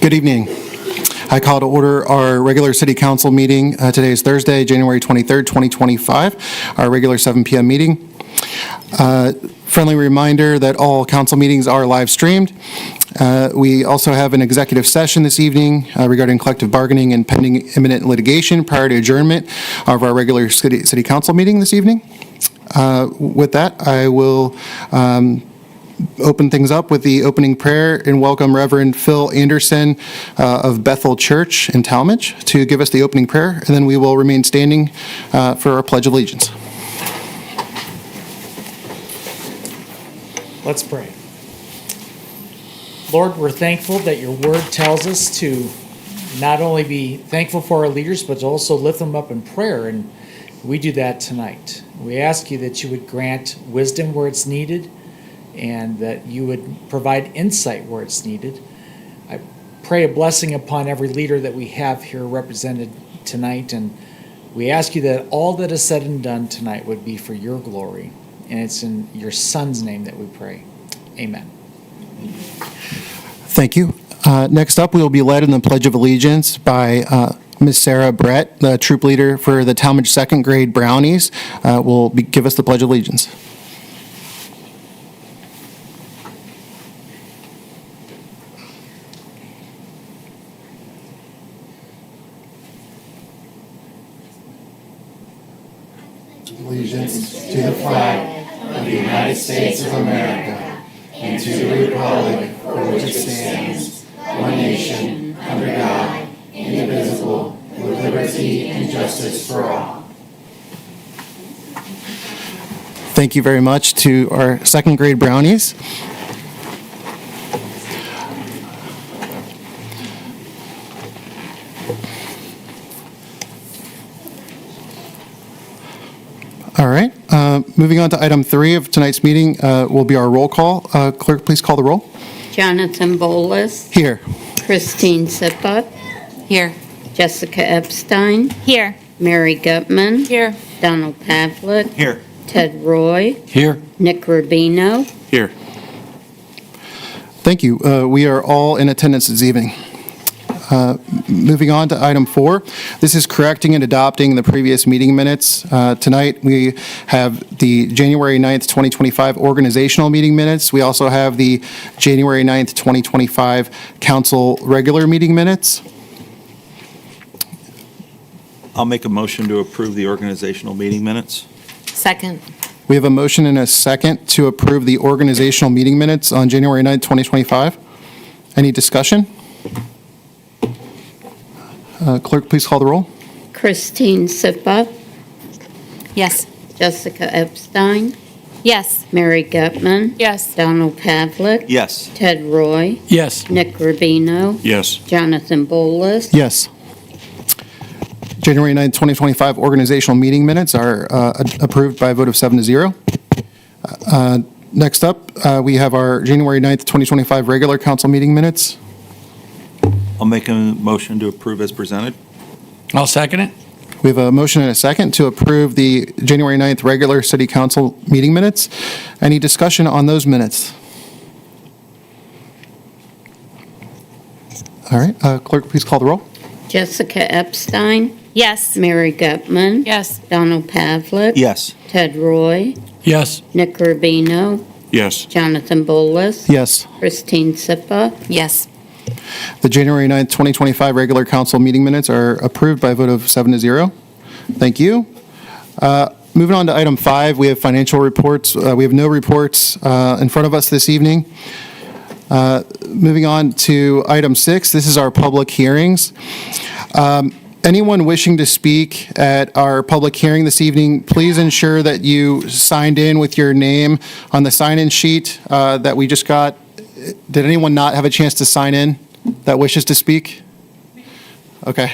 Good evening. I call to order our regular City Council meeting. Today is Thursday, January 23rd, 2025, our regular 7 p.m. meeting. Friendly reminder that all council meetings are live streamed. We also have an executive session this evening regarding collective bargaining and pending imminent litigation prior to adjournment of our regular City Council meeting this evening. With that, I will open things up with the opening prayer and welcome Reverend Phil Anderson of Bethel Church in Tallmadge to give us the opening prayer, and then we will remain standing for our Pledge of Allegiance. Let's pray. Lord, we're thankful that your word tells us to not only be thankful for our leaders, but to also lift them up in prayer, and we do that tonight. We ask you that you would grant wisdom where it's needed, and that you would provide insight where it's needed. I pray a blessing upon every leader that we have here represented tonight, and we ask you that all that is said and done tonight would be for your glory, and it's in your Son's name that we pray. Amen. Thank you. Next up, we will be led in the Pledge of Allegiance by Ms. Sarah Brett, the troop leader for the Tallmadge second grade Brownies, will give us the Pledge of Allegiance. Allegiance to the flag of the United States of America and to the republic for which it stands, one nation, under God, indivisible, with liberty and justice for all. Thank you very much to our second grade Brownies. All right, moving on to item 3 of tonight's meeting will be our roll call. Clerk, please call the roll. Jonathan Bolus. Here. Christine Sippa. Here. Jessica Epstein. Here. Mary Gutman. Here. Donald Pavlik. Here. Ted Roy. Here. Nick Rubino. Here. Thank you. We are all in attendance this evening. Moving on to item 4, this is correcting and adopting the previous meeting minutes. Tonight we have the January 9th, 2025 organizational meeting minutes. We also have the January 9th, 2025 council regular meeting minutes. I'll make a motion to approve the organizational meeting minutes. Second. We have a motion and a second to approve the organizational meeting minutes on January 9th, 2025. Any discussion? Clerk, please call the roll. Christine Sippa. Yes. Jessica Epstein. Yes. Mary Gutman. Yes. Donald Pavlik. Yes. Ted Roy. Yes. Nick Rubino. Yes. Jonathan Bolus. Yes. January 9th, 2025 organizational meeting minutes are approved by a vote of 7-0. Next up, we have our January 9th, 2025 regular council meeting minutes. I'll make a motion to approve as presented. I'll second it. We have a motion and a second to approve the January 9th regular city council meeting minutes. Any discussion on those minutes? All right, clerk, please call the roll. Jessica Epstein. Yes. Mary Gutman. Yes. Donald Pavlik. Yes. Ted Roy. Yes. Nick Rubino. Yes. Jonathan Bolus. Yes. Christine Sippa. Yes. The January 9th, 2025 regular council meeting minutes are approved by a vote of 7-0. Thank you. Moving on to item 5, we have financial reports. We have no reports in front of us this evening. Moving on to item 6, this is our public hearings. Anyone wishing to speak at our public hearing this evening, please ensure that you signed in with your name on the sign-in sheet that we just got. Did anyone not have a chance to sign in that wishes to speak? Okay.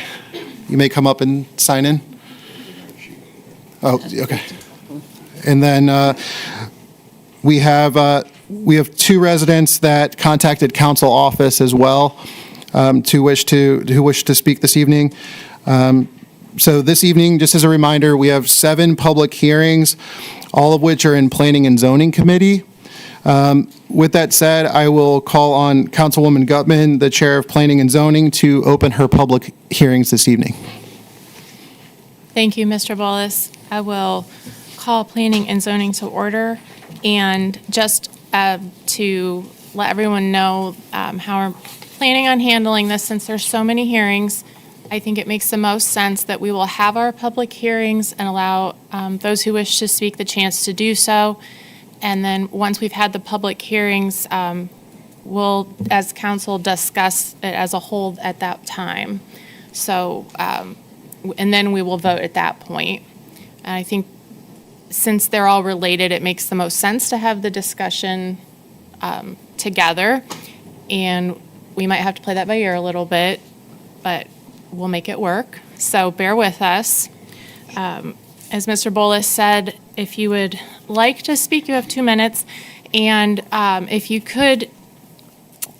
You may come up and sign in. Oh, okay. And then we have 2 residents that contacted council office as well who wish to speak this evening. So this evening, just as a reminder, we have 7 public hearings, all of which are in Planning and Zoning Committee. With that said, I will call on Councilwoman Gutman, the Chair of Planning and Zoning, to open her public hearings this evening. Thank you, Mr. Bolus. I will call planning and zoning to order. And just to let everyone know how we're planning on handling this, since there's so many hearings, I think it makes the most sense that we will have our public hearings and allow those who wish to speak the chance to do so. And then once we've had the public hearings, we'll, as council, discuss it as a whole at that time. So, and then we will vote at that point. And I think since they're all related, it makes the most sense to have the discussion together. And we might have to play that by ear a little bit, but we'll make it work. So bear with us. As Mr. Bolus said, if you would like to speak, you have 2 minutes. And if you could,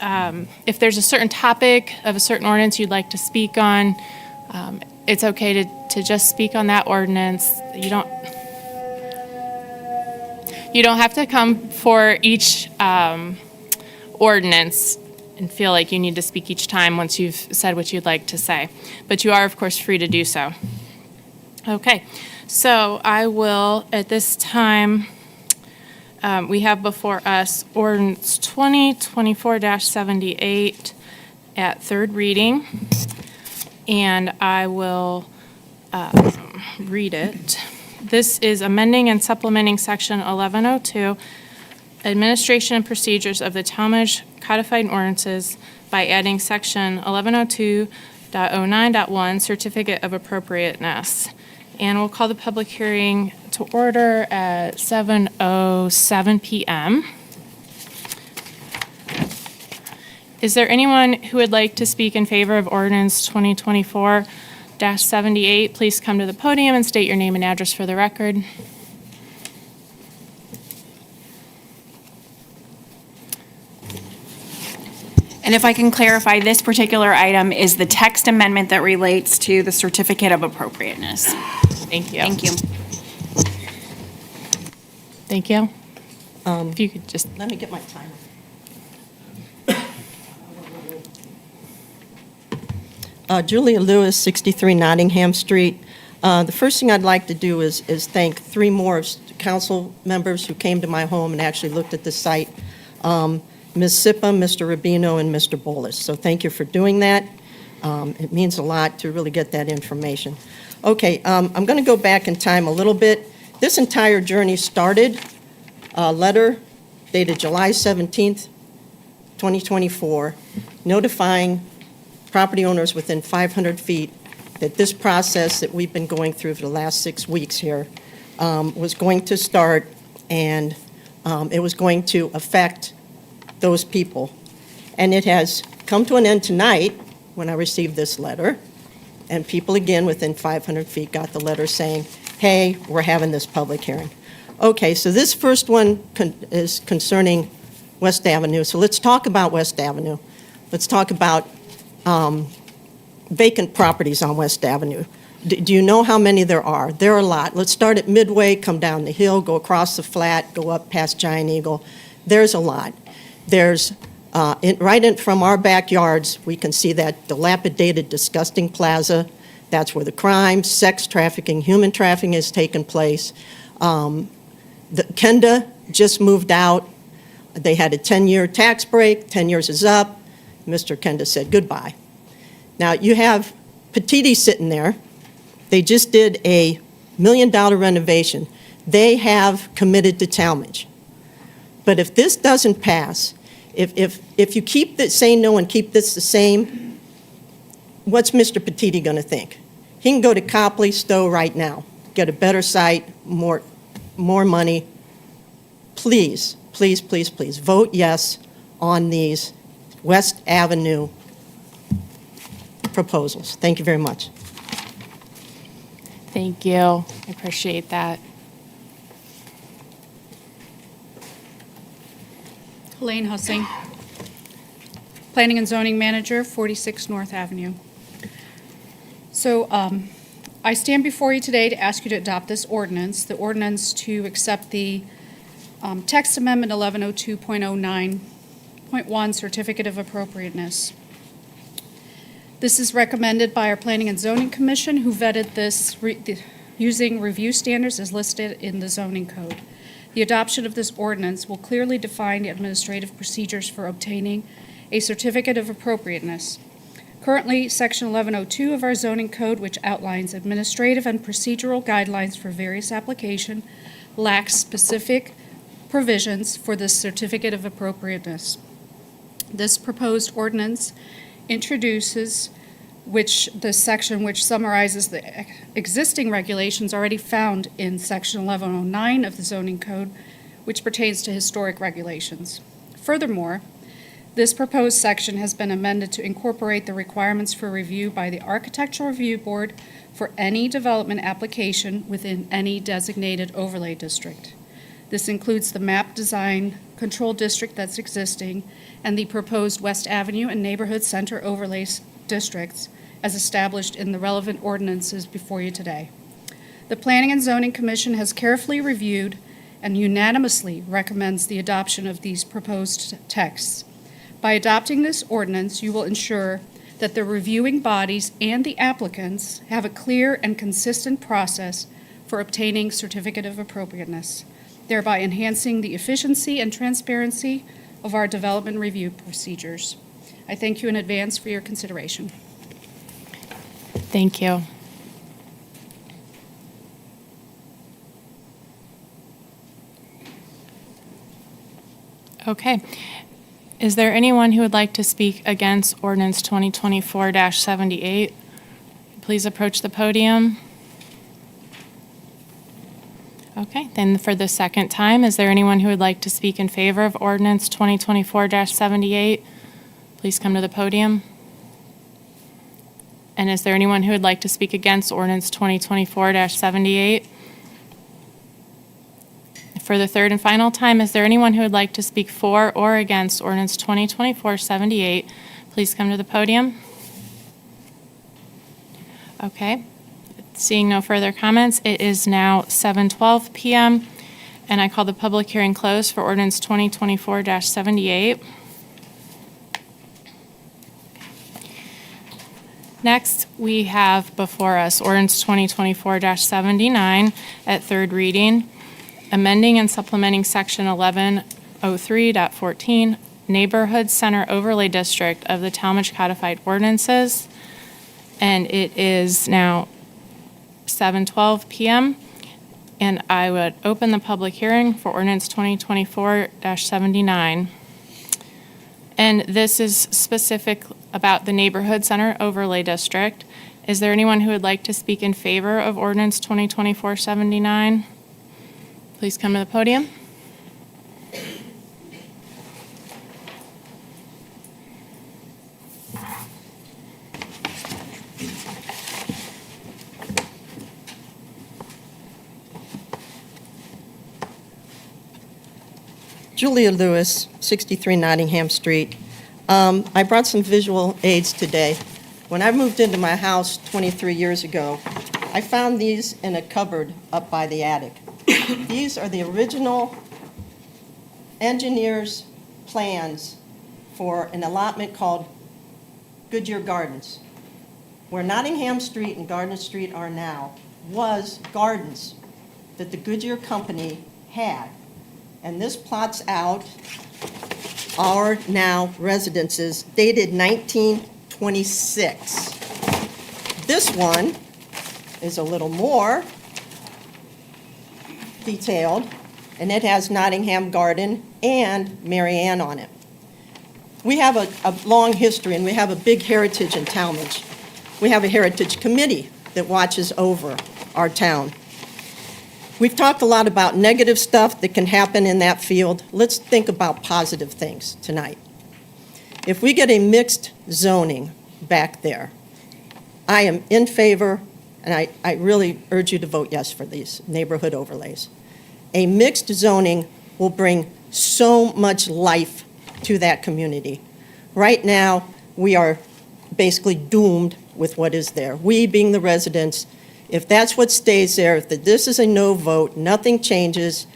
if there's a certain topic of a certain ordinance you'd like to speak on, it's okay to just speak on that ordinance. You don't have to come for each ordinance and feel like you need to speak each time once you've said what you'd like to say. But you are, of course, free to do so. Okay, so I will, at this time, we have before us ordinance 2024-78 at third reading. And I will read it. This is amending and supplementing Section 1102, Administration and Procedures of the Tallmadge Codified Ordinances by adding Section 1102.09.1, Certificate of Appropriateness. And we'll call the public hearing to order at 7:07 p.m. Is there anyone who would like to speak in favor of ordinance 2024-78? Please come to the podium and state your name and address for the record. And if I can clarify, this particular item is the text amendment that relates to the certificate of appropriateness. Thank you. Thank you. Thank you. If you could just, Let me get my timer. Julia Lewis, 63 Nottingham Street. The first thing I'd like to do is thank 3 more council members who came to my home and actually looked at the site. Ms. Sippa, Mr. Rubino, and Mr. Bolus. So thank you for doing that. It means a lot to really get that information. Okay, I'm going to go back in time a little bit. This entire journey started, a letter dated July 17th, 2024, notifying property owners within 500 feet that this process that we've been going through for the last 6 weeks here was going to start, and it was going to affect those people. And it has come to an end tonight when I received this letter, and people again within 500 feet got the letter saying, hey, we're having this public hearing. Okay, so this first one is concerning West Avenue. So let's talk about West Avenue. Let's talk about vacant properties on West Avenue. Do you know how many there are? There are a lot. Let's start at Midway, come down the hill, go across the flat, go up past Giant Eagle. There's a lot. There's, right in from our backyards, we can see that dilapidated, disgusting plaza. That's where the crime, sex trafficking, human trafficking has taken place. Kenda just moved out. They had a 10-year tax break. 10 years is up. Mr. Kenda said goodbye. Now, you have Petiti sitting there. They just did a $1 million renovation. They have committed to Tallmadge. But if this doesn't pass, if you keep this, saying no and keep this the same, what's Mr. Petiti going to think? He can go to Copley Stowe right now, get a better site, more money. Please, please, please, please, vote yes on these West Avenue proposals. Thank you very much. thank you. I appreciate that. Elaine Hussing, Planning and Zoning Manager, 46 North Avenue. So I stand before you today to ask you to adopt this ordinance, the ordinance to accept the Text Amendment 1102.09.1, Certificate of Appropriateness. This is recommended by our Planning and Zoning Commission, who vetted this using review standards as listed in the zoning code. The adoption of this ordinance will clearly define the administrative procedures for obtaining a certificate of appropriateness. Currently, Section 1102 of our zoning code, which outlines administrative and procedural guidelines for various applications, lacks specific provisions for the certificate of appropriateness. This proposed ordinance introduces the section which summarizes the existing regulations already found in Section 1109 of the zoning code, which pertains to historic regulations. Furthermore, this proposed section has been amended to incorporate the requirements for review by the Architectural Review Board for any development application within any designated overlay district. This includes the map design control district that's existing and the proposed West Avenue and Neighborhood Center overlay districts as established in the relevant ordinances before you today. The Planning and Zoning Commission has carefully reviewed and unanimously recommends the adoption of these proposed texts. By adopting this ordinance, you will ensure that the reviewing bodies and the applicants have a clear and consistent process for obtaining certificate of appropriateness, thereby enhancing the efficiency and transparency of our development review procedures. I thank you in advance for your consideration. Thank you. Okay. Is there anyone who would like to speak against ordinance 2024-78? Please approach the podium. Okay, then for the second time, is there anyone who would like to speak in favor of ordinance 2024-78? Please come to the podium. And is there anyone who would like to speak against ordinance 2024-78? For the third and final time, is there anyone who would like to speak for or against ordinance 2024-78? Please come to the podium. Okay. Seeing no further comments, it is now 7:12 p.m., and I call the public hearing closed for ordinance 2024-78. Next, we have before us ordinance 2024-79 at third reading, amending and supplementing section 1103.14, Neighborhood Center Overlay District of the Tallmadge Codified Ordinances, and it is now 7:12 p.m., and I would open the public hearing for ordinance 2024-79. And this is specific about the Neighborhood Center Overlay District. Is there anyone who would like to speak in favor of ordinance 2024-79? Please come to the podium. Julia Lewis, 63 Nottingham Street. I brought some visual aids today. When I moved into my house 23 years ago, I found these in a cupboard up by the attic. These are the original engineer's plans for an allotment called Goodyear Gardens. Where Nottingham Street and Garden Street are now was gardens that the Goodyear Company had. And this plots out our now residences dated 1926. This one is a little more detailed, and it has Nottingham Garden and Mary Ann on it. We have a long history, and we have a big heritage in Tallmadge. We have a heritage committee that watches over our town. We've talked a lot about negative stuff that can happen in that field. Let's think about positive things tonight. If we get a mixed zoning back there, I am in favor, and I really urge you to vote yes for these neighborhood overlays. A mixed zoning will bring so much life to that community. Right now, we are basically doomed with what is there. We, being the residents, if that's what stays there, if this is a no vote, nothing changes,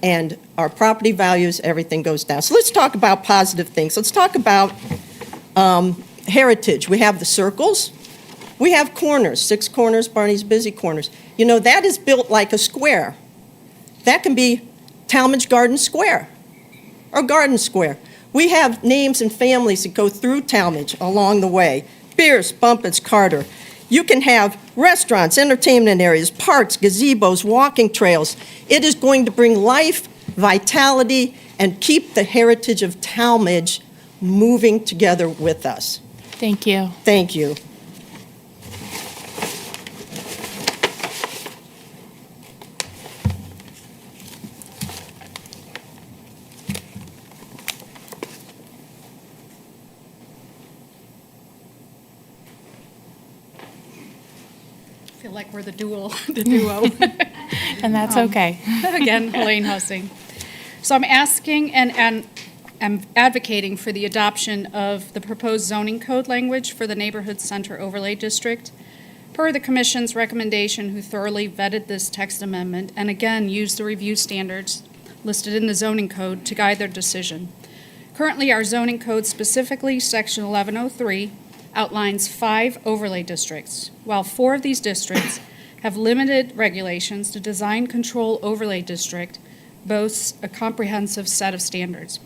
and our property values, everything goes down. So let's talk about positive things. Let's talk about heritage. We have the circles. We have corners, 6 corners, Barney's Busy Corners. You know, that is built like a square. That can be Tallmadge Garden Square or Garden Square. We have names and families that go through Tallmadge along the way. Bierce, Bumpets, Carter. You can have restaurants, entertainment areas, parks, gazebos, walking trails. It is going to bring life, vitality, and keep the heritage of Tallmadge moving together with us. Thank you. Thank you. I feel like we're the duo. And that's okay. Again, Helene Hussing. So I'm asking and I'm advocating for the adoption of the proposed zoning code language for the Neighborhood Center Overlay District, per the Commission's recommendation, who thoroughly vetted this text amendment and again used the review standards listed in the zoning code to guide their decision. Currently, our zoning code, specifically Section 1103, outlines 5 overlay districts. While 4 of these districts have limited regulations, the Design Control Overlay District boasts a comprehensive set of standards.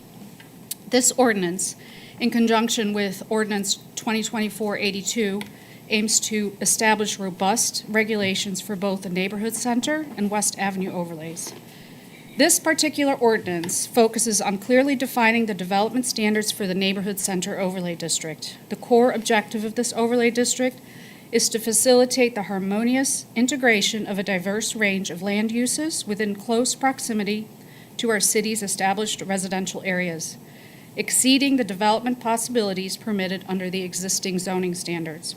This ordinance, in conjunction with Ordinance 2024-82, aims to establish robust regulations for both the neighborhood center and West Avenue overlays. This particular ordinance focuses on clearly defining the development standards for the neighborhood center overlay district. The core objective of this overlay district is to facilitate the harmonious integration of a diverse range of land uses within close proximity to our city's established residential areas, exceeding the development possibilities permitted under the existing zoning standards.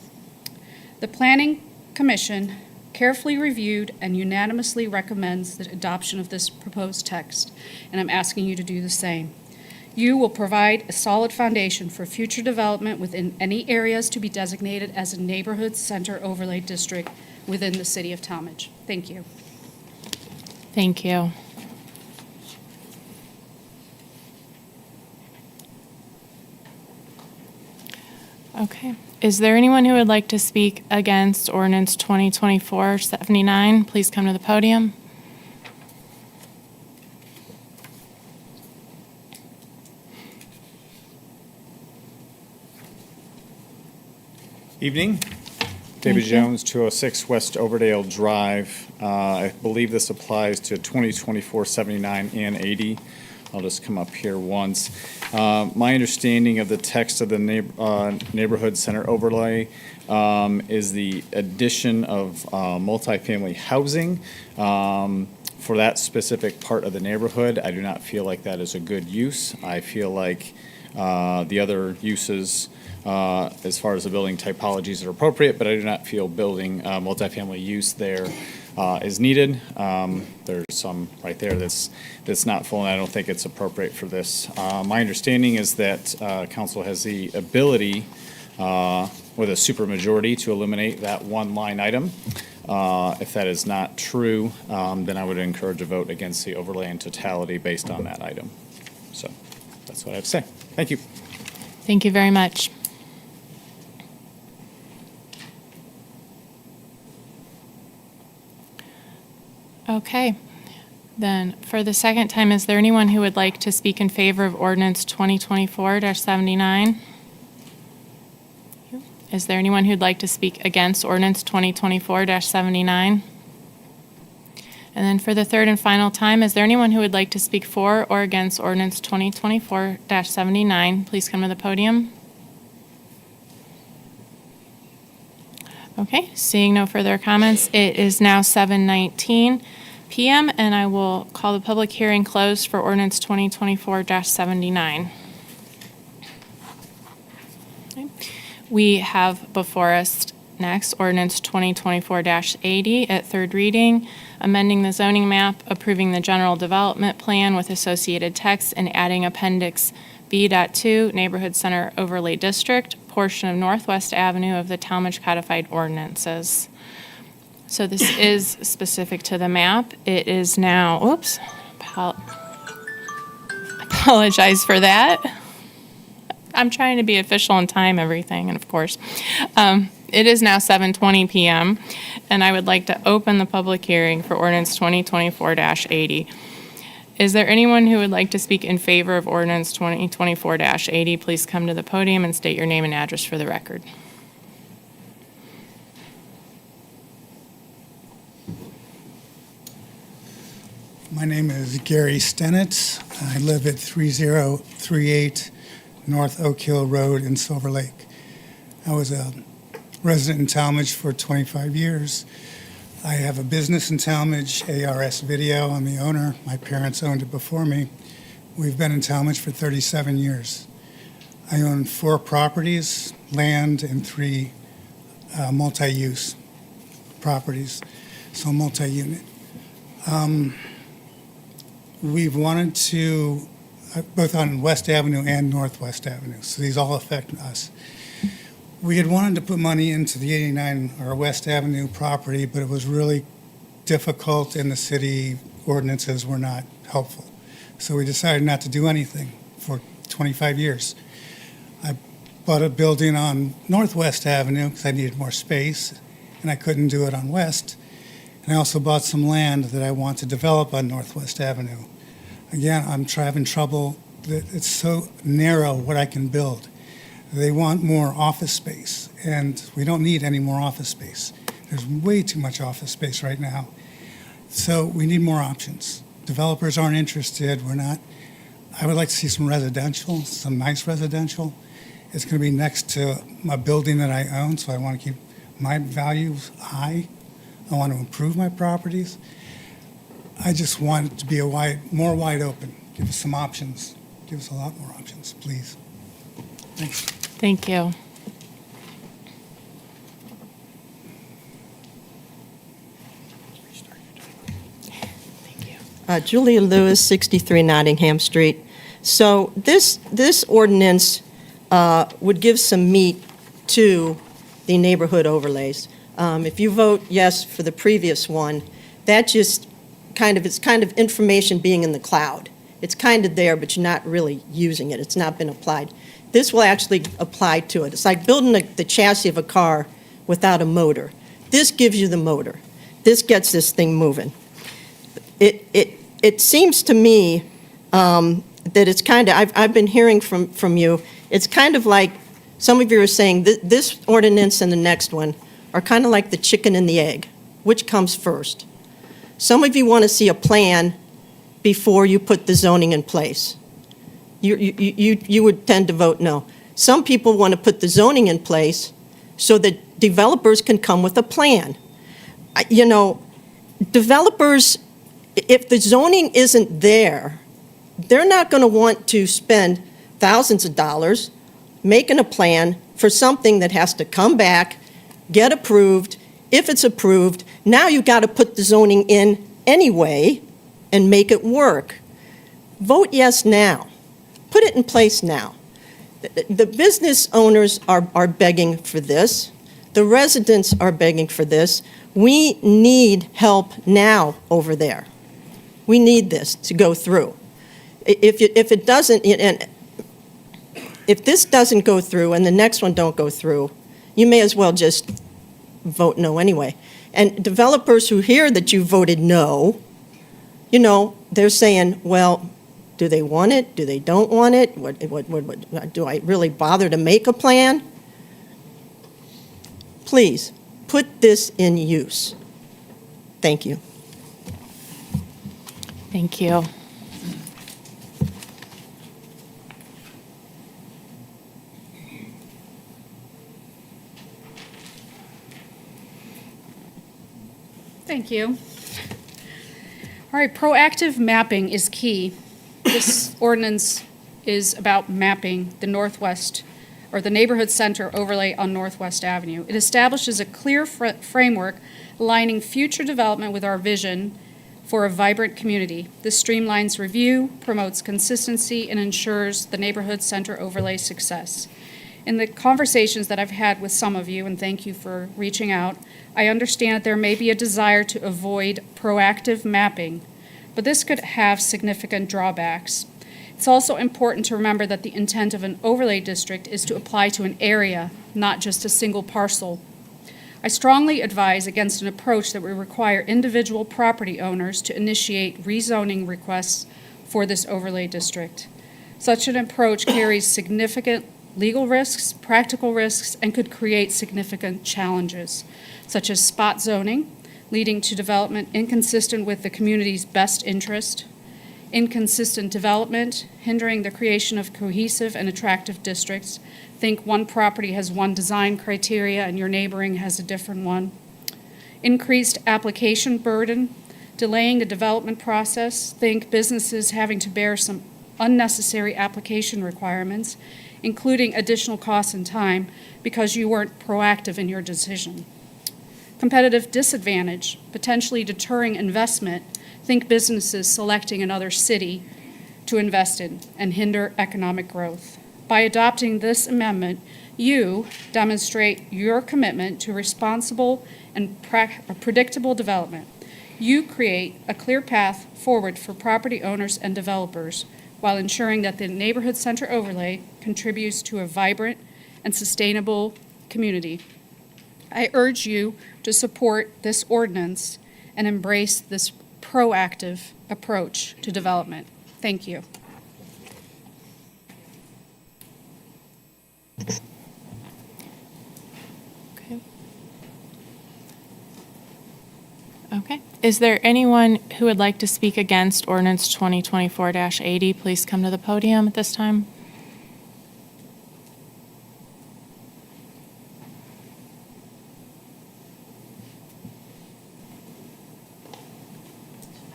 The Planning Commission carefully reviewed and unanimously recommends the adoption of this proposed text, and I'm asking you to do the same. You will provide a solid foundation for future development within any areas to be designated as a neighborhood center overlay district within the city of Tallmadge. Thank you. Thank you. Okay. Is there anyone who would like to speak against ordinance 2024-79? Please come to the podium. Evening. David you. Jones, 206 West Overdale Drive. I believe this applies to 2024-79 and 80. I'll just come up here once. My understanding of the text of the neighborhood center overlay is the addition of multifamily housing for that specific part of the neighborhood. I do not feel like that is a good use. I feel like the other uses, as far as the building typologies, are appropriate, but I do not feel building multifamily use there is needed. There's some right there that's not full, and I don't think it's appropriate for this. My understanding is that council has the ability with a supermajority to eliminate that one line item. If that is not true, then I would encourage a vote against the overlay in totality based on that item. So that's what I have to say. Thank you. Thank you very much. Okay. Then, for the second time, is there anyone who would like to speak in favor of ordinance 2024-79? Is there anyone who'd like to speak against ordinance 2024-79? And then for the third and final time, is there anyone who would like to speak for or against ordinance 2024-79? Please come to the podium. Okay, seeing no further comments, it is now 7:19 p.m. and I will call the public hearing closed for ordinance 2024-79. Okay. We have before us next ordinance 2024-80 at third reading, amending the zoning map, approving the general development plan with associated text, and adding Appendix B.2 Neighborhood Center Overlay District, portion of Northwest Avenue of the Tallmadge Codified Ordinances. So this is specific to the map. It is now, apologize for that. I'm trying to be official and time everything, and of course. It is now 7:20 PM, and I would like to open the public hearing for ordinance 2024-80. Is there anyone who would like to speak in favor of ordinance 2024-80? Please come to the podium and state your name and address for the record. My name is Gary Stenitz. I live at 3038 North Oak Hill Road in Silver Lake. I was a resident in Tallmadge for 25 years. I have a business in Tallmadge, ARS Video. I'm the owner. My parents owned it before me. We've been in Tallmadge for 37 years. I own 4 properties, land, and 3 multi-use properties, so multi-unit. We've wanted to, both on West Avenue and Northwest Avenue, so these all affect us. We had wanted to put money into the 89 or West Avenue property, but it was really difficult and the city ordinances were not helpful. So we decided not to do anything for 25 years. I bought a building on Northwest Avenue because I needed more space and I couldn't do it on West. And I also bought some land that I want to develop on Northwest Avenue. Again, I'm having trouble that it's so narrow what I can build. They want more office space, and we don't need any more office space. There's way too much office space right now. So we need more options. Developers aren't interested. We're not. I would like to see some residential, some nice residential. It's going to be next to a building that I own, so I want to keep my values high. I want to improve my properties. I just want it to be more wide open. Give us some options. Give us a lot more options, please. Thanks. Thank you. Julia Lewis, 63 Nottingham Street. So this ordinance would give some meat to the neighborhood overlays. If you vote yes for the previous one, that just it's kind of information being in the cloud. It's kind of there, but you're not really using it. It's not been applied. This will actually apply to it. It's like building the chassis of a car without a motor. This gives you the motor. This gets this thing moving. It seems to me that it's kind of, I've been hearing from you, it's kind of like some of you are saying this ordinance and the next one are kind of like the chicken and the egg. Which comes first? Some of you want to see a plan before you put the zoning in place. You would tend to vote no. Some people want to put the zoning in place so that developers can come with a plan. You know, developers, if the zoning isn't there, they're not going to want to spend thousands of dollars making a plan for something that has to come back, get approved. If it's approved, now you've got to put the zoning in anyway and make it work. Vote yes now. Put it in place now. The business owners are begging for this. The residents are begging for this. We need help now over there. We need this to go through. If it doesn't, and if this doesn't go through and the next one don't go through, you may as well just vote no anyway. And developers who hear that you voted no, you know, they're saying, well, do they want it? Do they don't want it? What, do I really bother to make a plan? Please, put this in use. Thank you. Thank you. Thank you. All right, proactive mapping is key. This ordinance is about mapping the Northwest, or the neighborhood center overlay on Northwest Avenue. It establishes a clear framework aligning future development with our vision for a vibrant community. This streamlines review, promotes consistency, and ensures the neighborhood center overlay success. In the conversations that I've had with some of you, and thank you for reaching out, I understand that there may be a desire to avoid proactive mapping, but this could have significant drawbacks. It's also important to remember that the intent of an overlay district is to apply to an area, not just a single parcel. I strongly advise against an approach that would require individual property owners to initiate rezoning requests for this overlay district. Such an approach carries significant legal risks, practical risks, and could create significant challenges, such as spot zoning, leading to development inconsistent with the community's best interest, inconsistent development, hindering the creation of cohesive and attractive districts. Think one property has one design criteria and your neighboring has a different one. Increased application burden, delaying the development process. Think businesses having to bear some unnecessary application requirements, including additional costs and time because you weren't proactive in your decision. Competitive disadvantage, potentially deterring investment. Think businesses selecting another city to invest in and hinder economic growth. By adopting this amendment, you demonstrate your commitment to responsible and predictable development. You create a clear path forward for property owners and developers while ensuring that the neighborhood center overlay contributes to a vibrant and sustainable community. I urge you to support this ordinance and embrace this proactive approach to development. Thank you. Okay. Is there anyone who would like to speak against ordinance 2024-80? Please come to the podium at this time.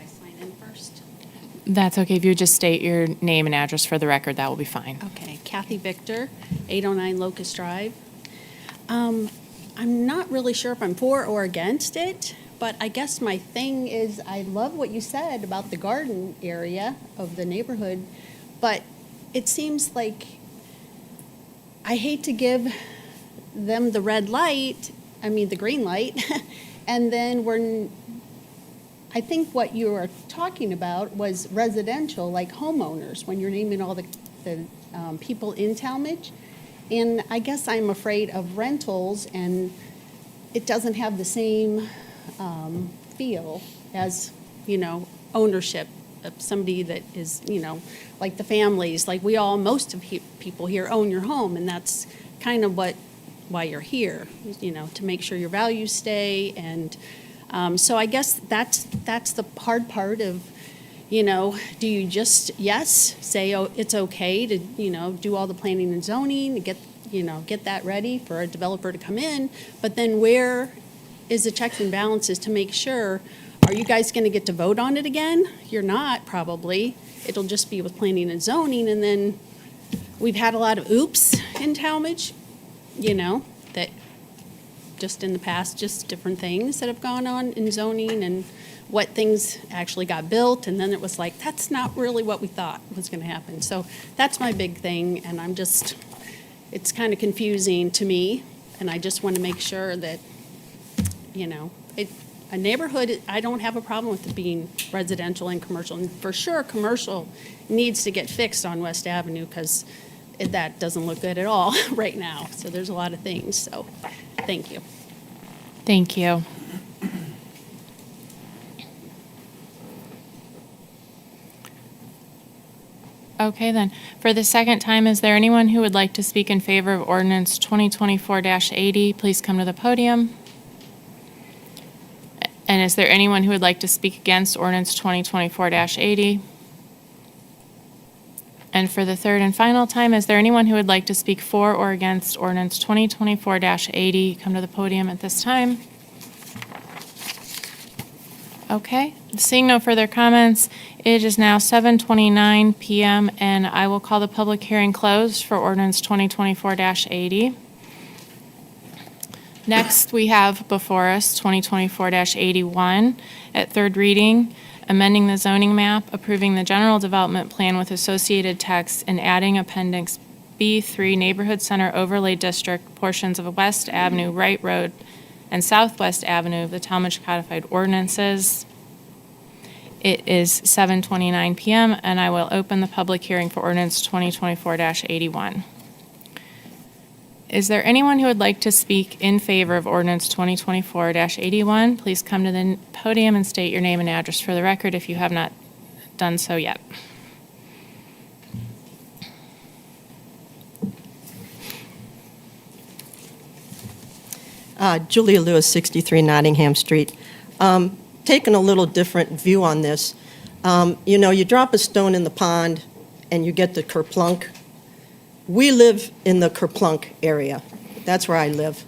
I sign in first? That's okay. If you just state your name and address for the record, that will be fine. Okay, Kathy Victor, 809 Locust Drive. I'm not really sure if I'm for or against it, but I guess my thing is I love what you said about the garden area of the neighborhood, but it seems like I hate to give them the red light, the green light, and then I think what you were talking about was residential, like homeowners, when you're naming all the people in Tallmadge. And I guess I'm afraid of rentals, and it doesn't have the same feel as, ownership of somebody that is, like the families, like most of people here own your home, and that's kind of why you're here, to make sure your values stay. And so I guess that's the hard part of, do you just, say, oh, it's okay to, do all the planning and zoning, to get that ready for a developer to come in, but then where is the checks and balances to make sure, are you guys going to get to vote on it again? You're not, probably. It'll just be with planning and zoning, and then we've had a lot of oops in Tallmadge, that just in the past, just different things that have gone on in zoning and what things actually got built, and then it was like, that's not really what we thought was going to happen. So that's my big thing, and it's kind of confusing to me, and I just want to make sure that, a neighborhood, I don't have a problem with it being residential and commercial, and for sure, commercial needs to get fixed on West Avenue, because that doesn't look good at all right now. So there's a lot of things, so thank you. Thank you. Okay, then. For the second time, is there anyone who would like to speak in favor of ordinance 2024-80? Please come to the podium. And is there anyone who would like to speak against ordinance 2024-80? And for the third and final time, is there anyone who would like to speak for or against ordinance 2024-80? Come to the podium at this time. Okay, seeing no further comments, it is now 7:29 p.m. and I will call the public hearing closed for ordinance 2024-80. Next, we have before us 2024-81 at third reading, amending the zoning map, approving the general development plan with associated text, and adding Appendix B3 Neighborhood Center Overlay District portions of West Avenue, Wright Road, and Southwest Avenue of the Tallmadge Codified Ordinances. It is 7:29 PM, and I will open the public hearing for ordinance 2024-81. Is there anyone who would like to speak in favor of ordinance 2024-81? Please come to the podium and state your name and address for the record if you have not done so yet. Julia Lewis, 63 Nottingham Street. Taking a little different view on this. You drop a stone in the pond and you get the kerplunk. We live in the kerplunk area. That's where I live.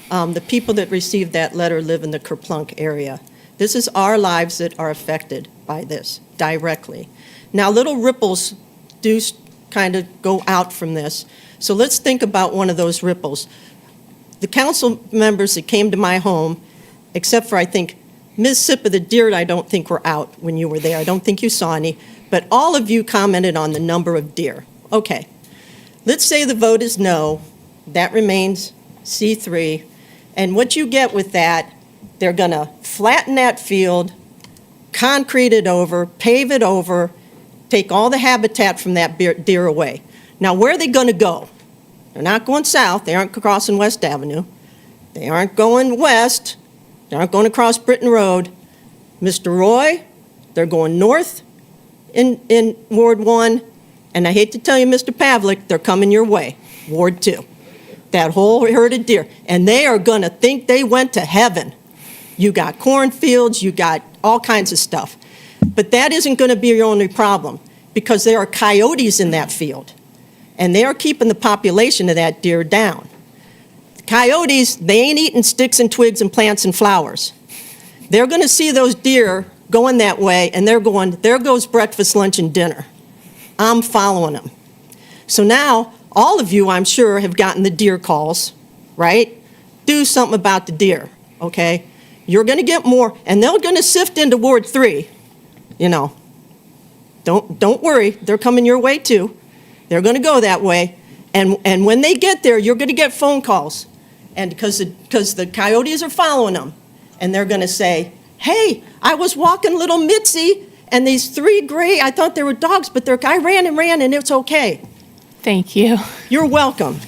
The people that received that letter live in the kerplunk area. This is our lives that are affected by this directly. Now, little ripples do kind of go out from this. So let's think about one of those ripples. The council members that came to my home, except for, I think, Ms. Sippa, the deer, I don't think were out when you were there. I don't think you saw any. But all of you commented on the number of deer. Okay. Let's say the vote is no. That remains C3. And what you get with that, they're going to flatten that field, concrete it over, pave it over, take all the habitat from that deer away. Now, where are they going to go? They're not going south. They aren't crossing West Avenue. They aren't going west. They aren't going across Britton Road. Mr. Roy, they're going north in Ward 1. And I hate to tell you, Mr. Pavlik, they're coming your way, Ward 2. That whole herd of deer. And they are going to think they went to heaven. You got cornfields, you got all kinds of stuff. But that isn't going to be your only problem, because there are coyotes in that field. And they are keeping the population of that deer down. The coyotes, they ain't eating sticks and twigs and plants and flowers. They're going to see those deer going that way, and they're going, there goes breakfast, lunch, and dinner. I'm following them. So now, all of you, I'm sure, have gotten the deer calls, right? Do something about the deer, okay? You're going to get more, and they're going to sift into Ward 3, Don't worry, they're coming your way too. They're going to go that way. And when they get there, you're going to get phone calls. And because the coyotes are following them. And they're going to say, hey, I was walking little Mitzi, and these 3 gray, I thought they were dogs, but I ran and it's okay. Thank you. You're welcome.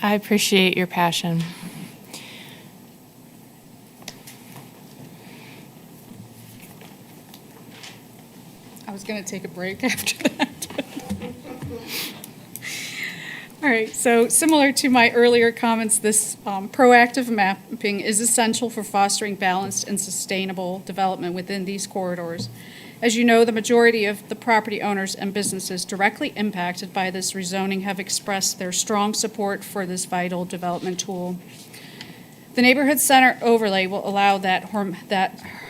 I appreciate your passion. I was going to take a break after that. All right, so similar to my earlier comments, this proactive mapping is essential for fostering balanced and sustainable development within these corridors. As you know, the majority of the property owners and businesses directly impacted by this rezoning have expressed their strong support for this vital development tool. The neighborhood center overlay will allow that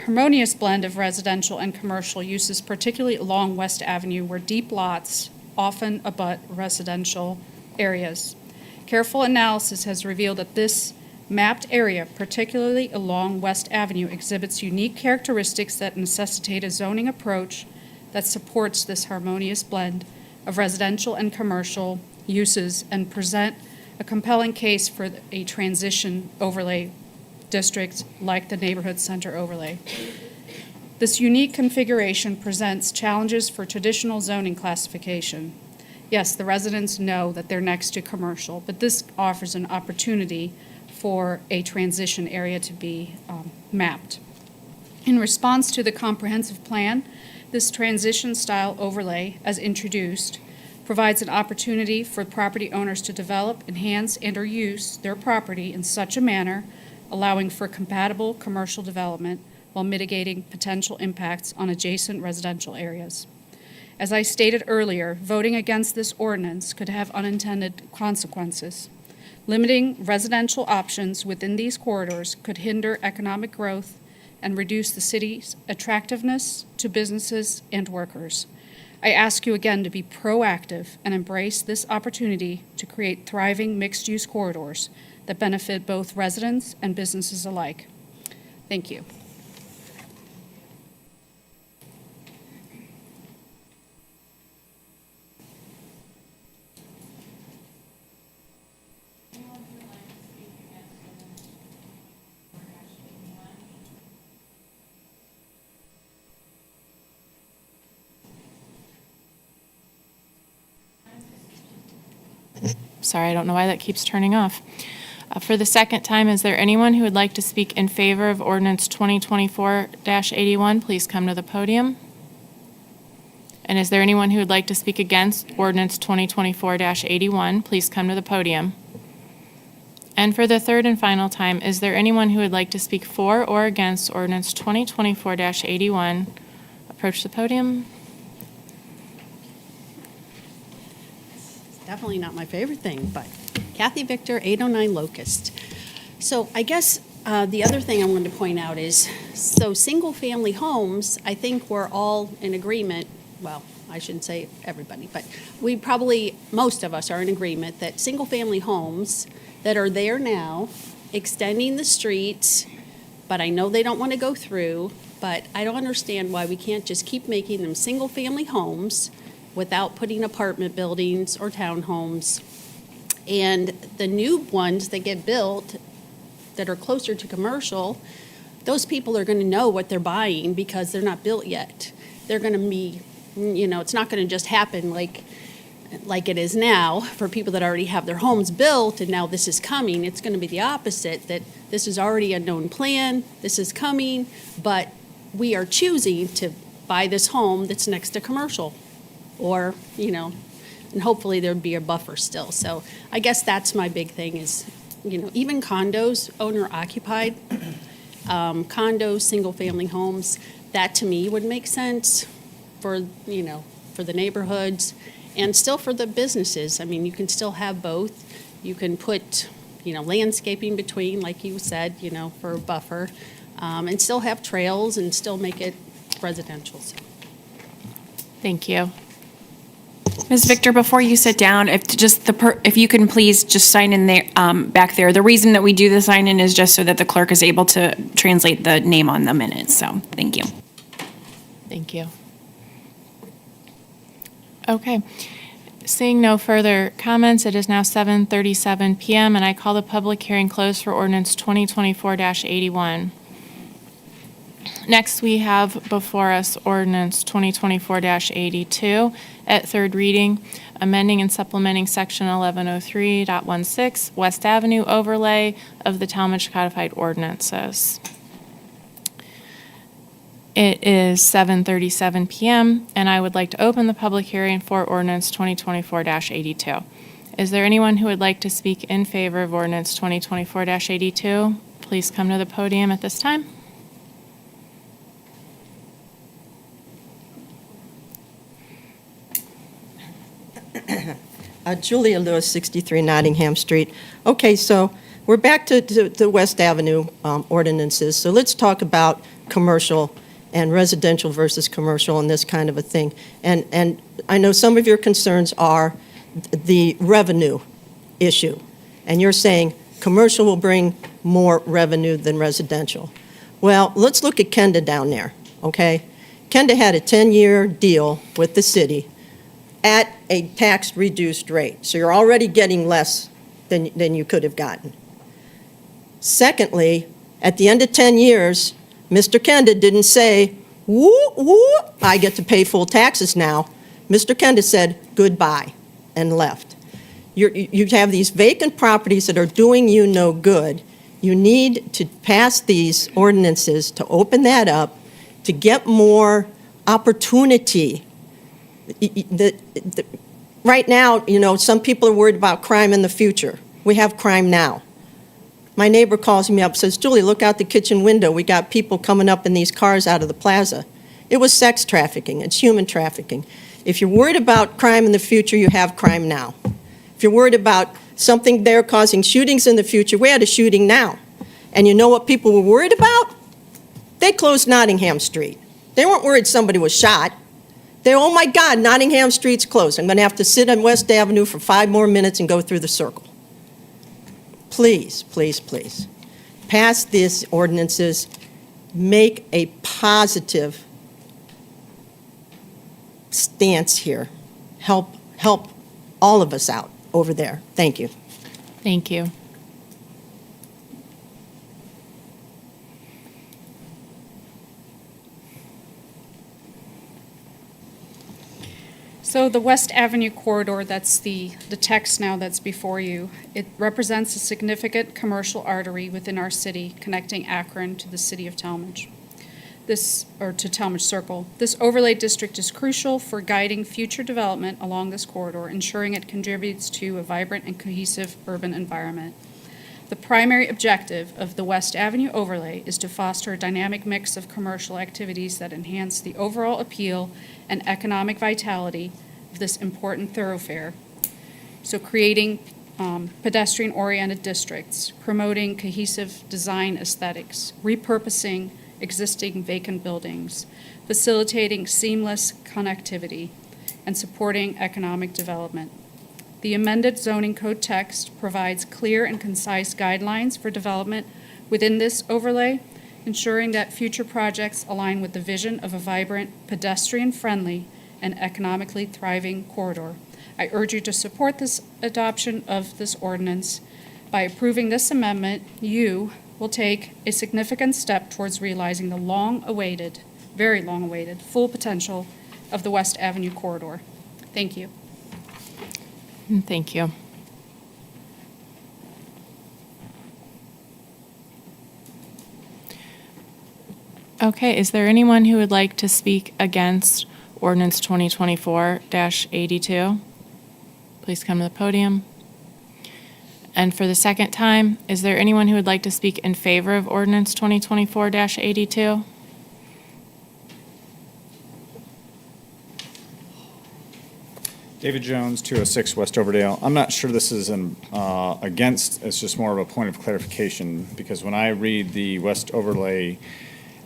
harmonious blend of residential and commercial uses, particularly along West Avenue, where deep lots often abut residential areas. Careful analysis has revealed that this mapped area, particularly along West Avenue, exhibits unique characteristics that necessitate a zoning approach that supports this harmonious blend of residential and commercial uses and present a compelling case for a transition overlay district like the neighborhood center overlay. This unique configuration presents challenges for traditional zoning classification. Yes, the residents know that they're next to commercial, but this offers an opportunity for a transition area to be mapped. In response to the comprehensive plan, this transition style overlay, as introduced, provides an opportunity for property owners to develop, enhance, and/or use their property in such a manner allowing for compatible commercial development while mitigating potential impacts on adjacent residential areas. As I stated earlier, voting against this ordinance could have unintended consequences. Limiting residential options within these corridors could hinder economic growth and reduce the city's attractiveness to businesses and workers. I ask you again to be proactive and embrace this opportunity to create thriving mixed-use corridors that benefit both residents and businesses alike. Thank you. Sorry, I don't know why that keeps turning off. For the second time, is there anyone who would like to speak in favor of ordinance 2024-81? Please come to the podium. And is there anyone who would like to speak against ordinance 2024-81? Please come to the podium. And for the third and final time, is there anyone who would like to speak for or against ordinance 2024-81? Approach the podium. Definitely not my favorite thing, but Kathy Victor, 809 Locust. So I guess the other thing I wanted to point out is, so single-family homes, I think we're all in agreement, well, I shouldn't say everybody, but we probably, most of us are in agreement that single-family homes that are there now, extending the streets, but I know they don't want to go through, but I don't understand why we can't just keep making them single-family homes without putting apartment buildings or townhomes. And the new ones that get built that are closer to commercial, those people are going to know what they're buying because they're not built yet. They're going to be, it's not going to just happen like it is now for people that already have their homes built and now this is coming. It's going to be the opposite, that this is already a known plan, this is coming, but we are choosing to buy this home that's next to commercial. Or, and hopefully there'd be a buffer still. So I guess that's my big thing is, even condos, owner occupied, condos, single family homes, that to me would make sense for the neighborhoods and still for the businesses. I mean, you can still have both. You can put, landscaping between, like you said, for a buffer, and still have trails and still make it residential. So. Thank you. Ms. Victor, before you sit down, if you can please just sign in there, back there. The reason that we do the sign in is just so that the clerk is able to translate the name on the minutes. So, thank you. Thank you. Okay. Seeing no further comments, it is now 7:37 PM, and I call the public hearing closed for ordinance 2024-81. Next, we have before us ordinance 2024-82 at third reading, amending and supplementing section 1103.16 West Avenue overlay of the Tallmadge codified ordinances. It is 7:37 PM, and I would like to open the public hearing for ordinance 2024-82. Is there anyone who would like to speak in favor of ordinance 2024-82? Please come to the podium at this time. Julia Lewis, 63 Nottingham Street. Okay, so we're back to the West Avenue ordinances. So let's talk about commercial and residential versus commercial and this kind of a thing. And I know some of your concerns are the revenue issue. And you're saying commercial will bring more revenue than residential. Well, let's look at Kenda down there, okay? Kenda had a 10-year deal with the city at a tax-reduced rate. So you're already getting less than you could have gotten. Secondly, at the end of 10 years, Mr. Kenda didn't say, woo, woo, I get to pay full taxes now. Mr. Kenda said, goodbye, and left. You have these vacant properties that are doing you no good. You need to pass these ordinances to open that up, to get more opportunity. Right now, some people are worried about crime in the future. We have crime now. My neighbor calls me up, says, Julie, look out the kitchen window. We got people coming up in these cars out of the plaza. It was sex trafficking. It's human trafficking. If you're worried about crime in the future, you have crime now. If you're worried about something there causing shootings in the future, we had a shooting now. And you know what people were worried about? They closed Nottingham Street. They weren't worried somebody was shot. Oh my God, Nottingham Street's closed. I'm going to have to sit on West Avenue for 5 more minutes and go through the circle. Please, please, please, pass these ordinances. Make a positive stance here. Help all of us out over there. Thank you. Thank you. So the West Avenue corridor, that's the text now that's before you. It represents a significant commercial artery within our city connecting Akron to the city of Tallmadge. To Tallmadge Circle. This overlay district is crucial for guiding future development along this corridor, ensuring it contributes to a vibrant and cohesive urban environment. The primary objective of the West Avenue overlay is to foster a dynamic mix of commercial activities that enhance the overall appeal and economic vitality of this important thoroughfare. So creating pedestrian-oriented districts, promoting cohesive design aesthetics, repurposing existing vacant buildings, facilitating seamless connectivity, and supporting economic development. The amended zoning code text provides clear and concise guidelines for development within this overlay, ensuring that future projects align with the vision of a vibrant, pedestrian-friendly, and economically thriving corridor. I urge you to support this adoption of this ordinance. By approving this amendment, you will take a significant step towards realizing the long-awaited, very long-awaited, full potential of the West Avenue corridor. Thank you. Thank you. Okay, is there anyone who would like to speak against ordinance 2024-82? Please come to the podium. And for the second time, is there anyone who would like to speak in favor of ordinance 2024-82? David Jones, 206 West Overdale. I'm not sure this is against, it's just more of a point of clarification, because when I read the West Overlay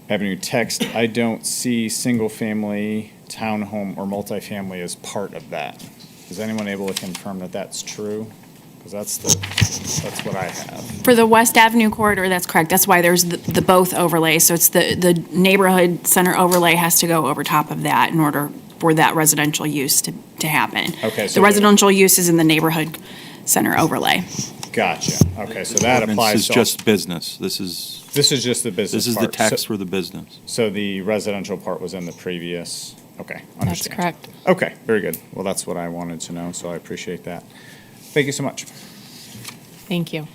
Avenue text, I don't see single-family, townhome, or multifamily as part of that. Is anyone able to confirm that that's true? Because that's what I have. For the West Avenue corridor, that's correct. That's why there's the both overlays. So it's the neighborhood center overlay has to go over top of that in order for that residential use to happen. Okay, so The residential use is in the neighborhood center overlay. Gotcha. Okay, so that applies This is to. just business. This is just the business the part. text for the business. So the residential part was in the previous, okay, understand. That's correct. Okay, very good. Well, that's what I wanted to know, so I appreciate that. Thank you so much. Thank you.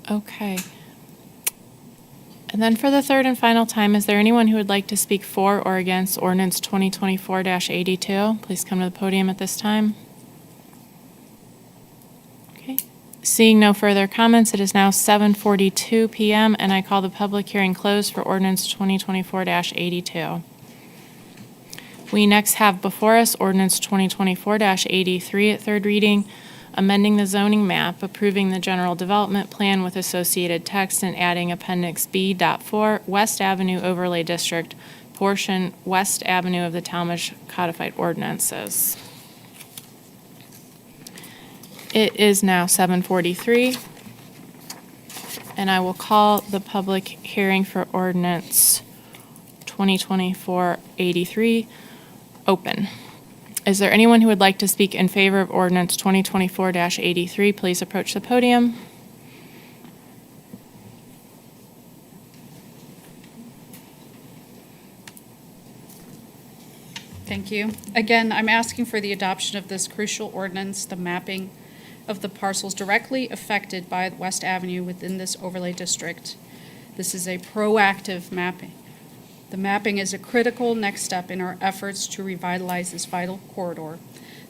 Okay. And then for the third and final time, is there anyone who would like to speak for or against ordinance 2024-82? Please come to the podium at this time. Okay. Seeing no further comments, it is now 7:42 PM, and I call the public hearing closed for ordinance 2024-82. We next have before us ordinance 2024-83 at third reading, amending the zoning map, approving the general development plan with associated text, and adding Appendix B.4, West Avenue Overlay District, portion West Avenue of the Tallmadge Codified Ordinances. It is now 7:43, and I will call the public hearing for ordinance 2024-83 open. Is there anyone who would like to speak in favor of ordinance 2024-83? Please approach the podium. Thank you. Again, I'm asking for the adoption of this crucial ordinance, the mapping of the parcels directly affected by West Avenue within this overlay district. This is a proactive mapping. The mapping is a critical next step in our efforts to revitalize this vital corridor.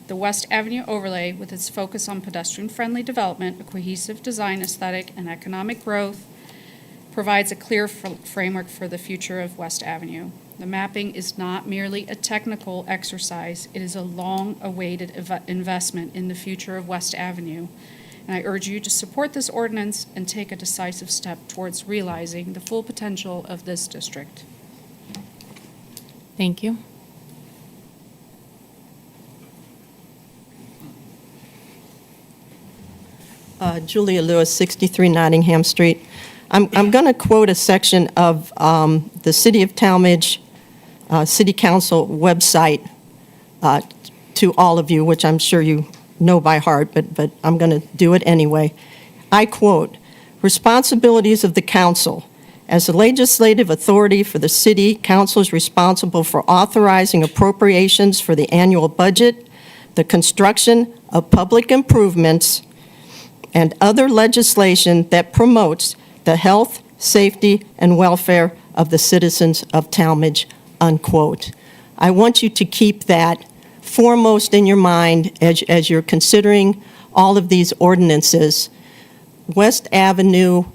The West Avenue overlay, with its focus on pedestrian-friendly development, a cohesive design aesthetic, and economic growth, provides a clear framework for the future of West Avenue. The mapping is not merely a technical exercise, it is a long-awaited investment in the future of West Avenue. And I urge you to support this ordinance and take a decisive step towards realizing the full potential of this district. Thank you. Julia Lewis, 63 Nottingham Street. I'm going to quote a section of the City of Tallmadge City Council website to all of you, which I'm sure you know by heart, but I'm going to do it anyway. I quote, "Responsibilities of the council As the legislative authority for the city, council is responsible for authorizing appropriations for the annual budget, the construction of public improvements, and other legislation that promotes the health, safety, and welfare of the citizens of Tallmadge, unquote. I want you to keep that foremost in your mind as you're considering all of these ordinances. West Avenue,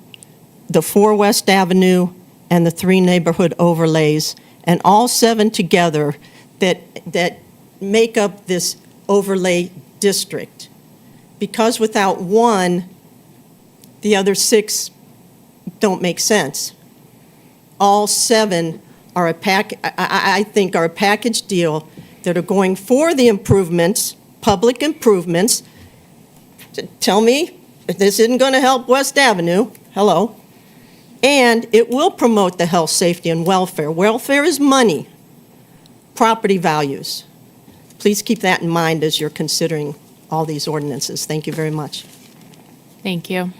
the 4 West Avenue, and the 3 neighborhood overlays, and all 7 together that make up this overlay district. Because without one, the other 6 don't make sense. All 7 are I think are a package deal that are going for the improvements, public improvements. Tell me, this isn't going to help West Avenue. Hello. And it will promote the health, safety, and welfare. Welfare is money, property values. Please keep that in mind as you're considering all these ordinances. Thank you very much. Thank you.